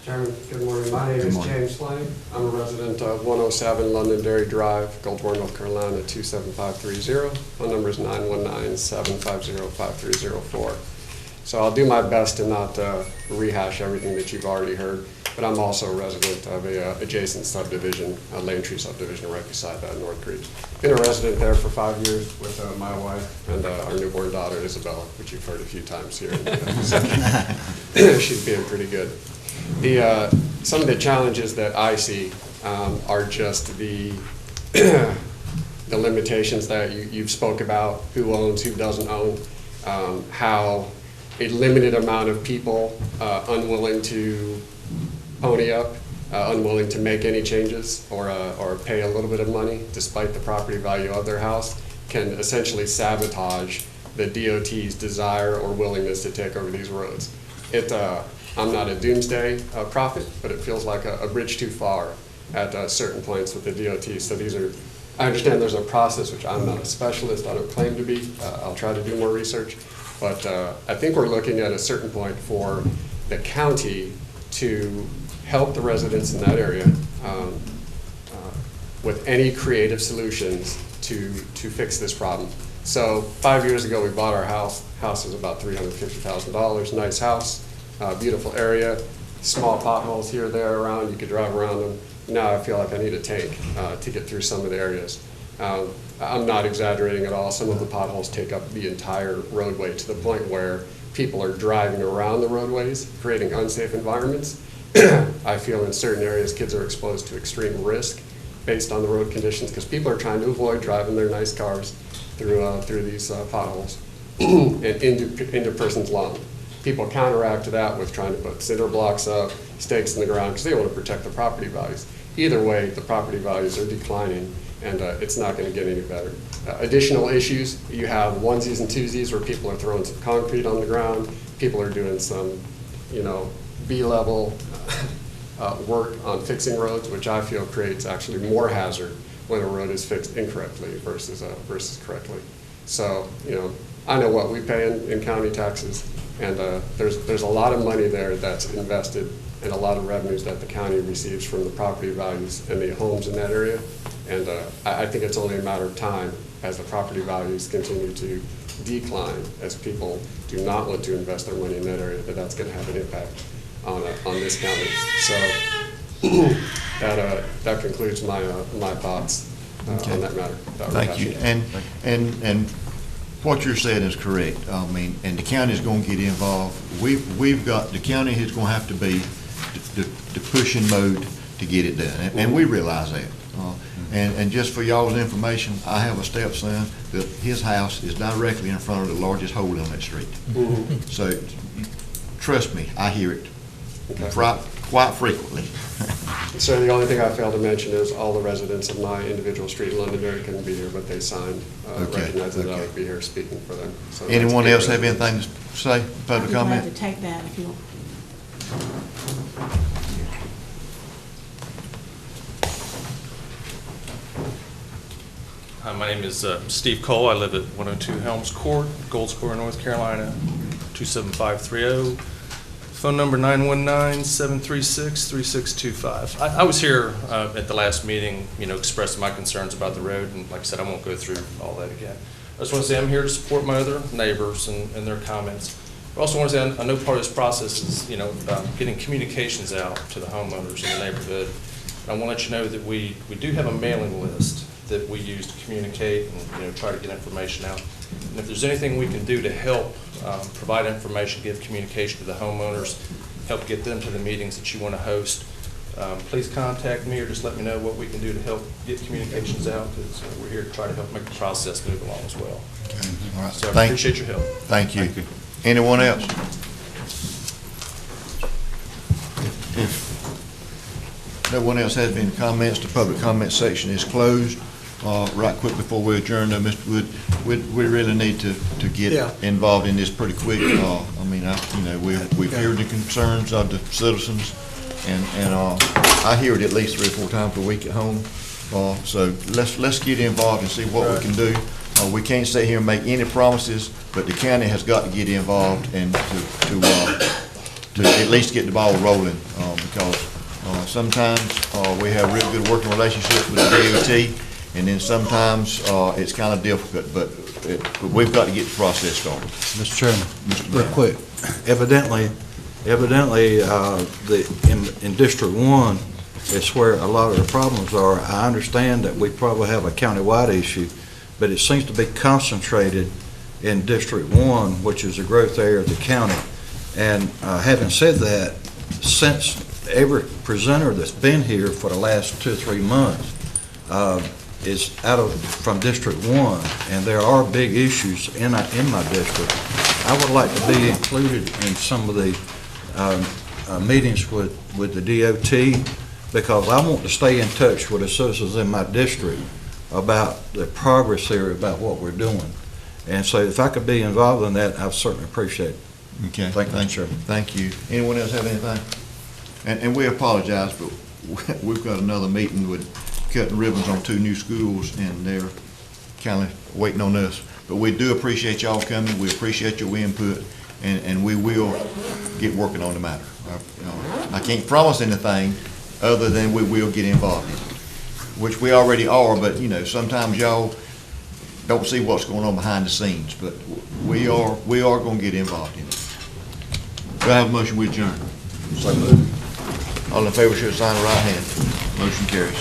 Chairman, good morning. My name Good is morning. James Lane. I'm a resident of 107 Londonderry Drive, Goldsboro, North Carolina, 27530. Phone number is 919-750-5304. So I'll do my best to not rehash everything that you've already heard, but I'm also a resident of a adjacent subdivision, a Lane Tree subdivision right beside North Creek. Been a resident there for 5 years with my wife and our newborn daughter, Isabella, which you've heard a few times here. She's being pretty good. Some of the challenges that I see are just the limitations that you've spoke about, who owns, who doesn't own, how a limited amount of people unwilling to pony up, unwilling to make any changes or pay a little bit of money despite the property value of their house can essentially sabotage the DOT's desire or willingness to take over these roads. I'm not a doomsday prophet, but it feels like a bridge too far at certain points with the DOT. So I understand there's a process, which I'm not a specialist, I don't claim to be. I'll try to do more research. But I think we're looking at a certain point for the county to help the residents in that area with any creative solutions to fix this problem. So 5 years ago, we bought our house. House was about $350,000, nice house. Beautiful area, small potholes here, there, around. You could drive around them. Now I feel like I need a tank to get through some of the areas. I'm not exaggerating at all. Some of the potholes take up the entire roadway to the point where people are driving around the roadways, creating unsafe environments. I feel in certain areas kids are exposed to extreme risk based on the road conditions because people are trying to avoid driving their nice cars through these potholes and into person's lawn. People counteract that with trying to put cinder blocks up, stakes in the ground, because they want to protect the property values. Either way, the property values are declining, and it's not going to get any better. Additional issues, you have onesies and twosies where people are throwing some concrete on the ground, people are doing some, B-level work on fixing roads, which I feel creates actually more hazard when a road is fixed incorrectly versus correctly. So, I know what we pay in county taxes, and there's a lot of money there that's invested and a lot of revenues that the county receives from the property values and the homes in that area. And I think it's only a matter of time as the property values continue to decline, as people do not want to invest their money in that area, that's going to have an impact on this county. So that concludes my thoughts on that matter. Thank you. And what you're saying is correct. I mean, and the county's gonna get involved. The county is gonna have to be the pushing mode to get it done, and we realize that. And just for y'all's information, I have a stepson that his house is directly in front of the largest hole on that street. So, trust me, I hear it quite frequently. So the only thing I failed to mention is all the residents of my individual street in Londonderry couldn't be here, but they signed, recognizing that I would be here speaking for them. So that's Anyone good. else have anything to say, public I'm glad comment? to take that if you want. Hi, my name is Steve Cole. I live at 102 Helms Court, Goldsboro, North Carolina, 27530. Phone number 919-736-3625. I was here at the last meeting, expressing my concerns about the road, and like I said, I won't go through all that again. I just want to say I'm here to support my other neighbors and their comments. I also want to say I know part of this process is, getting communications out to the homeowners in the neighborhood. And I want to let you know that we do have a mailing list that we use to communicate and try to get information out. And if there's anything we can do to help provide information, give communication to the homeowners, help get them to the meetings that you want to host, please contact me or just let me know what we can do to help get communications out, because we're here to try to help make the process move along as well. Okay. All right. So I appreciate your help. Thank you. Anyone else? If no one else has any comments, the public comment section is closed. Right quick before we adjourn, though, Mr. Wood, we really need to get involved in this pretty quick. I mean, we've heard the concerns of the citizens, and I hear it at least 3 or 4 times a week at home. So let's get involved and see what we can do. We can't sit here and make any promises, but the county has got to get involved and to at least get the ball rolling, because sometimes we have real good working relationships with the DOT, and then sometimes it's kind of difficult, but we've got to get the process started. Mr. Chairman, real quick, evidently, in District 1, it's where a lot of the problems are. I understand that we probably have a countywide issue, but it seems to be concentrated in District 1, which is the growth area of the county. And having said that, since every presenter that's been here for the last 2 or 3 months is from District 1, and there are big issues in my district, I would like to be included in some of the meetings with the DOT, because I want to stay in touch with the citizens in my district about the progress here, about what we're doing. And so if I could be involved in that, I certainly appreciate it. Okay. Thank you, Chairman. Thank you. Anyone else have anything? And we apologize, but we've got another meeting with cutting ribbons on 2 new schools, and they're kind of waiting on us. But we do appreciate y'all coming. We appreciate your input, and we will get working on the matter. I can't promise anything other than we will get involved in it, which we already are, but sometimes y'all don't see what's going on behind the scenes, but we are going to get involved in it. Do I have a motion we adjourn? So moved. All in favor should sign the right hand. Motion carries.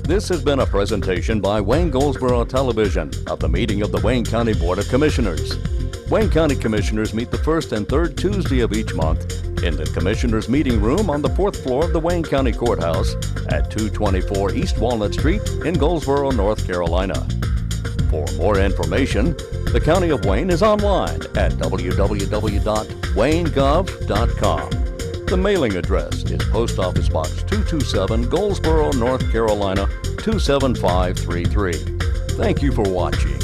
This has been a presentation by Wayne Goldsboro Television of the meeting of the Wayne County Board of Commissioners. Wayne County Commissioners meet the 1st and 3rd Tuesday of each month in the Commissioners' Meeting Room on the 4th floor of the Wayne County Courthouse at 224 East Walnut Street in Goldsboro, North Carolina. For more information, the County of Wayne is online at www.waynegov.com. The mailing address is Post Office Box 227, Goldsboro, North Carolina 27533. Thank you for watching.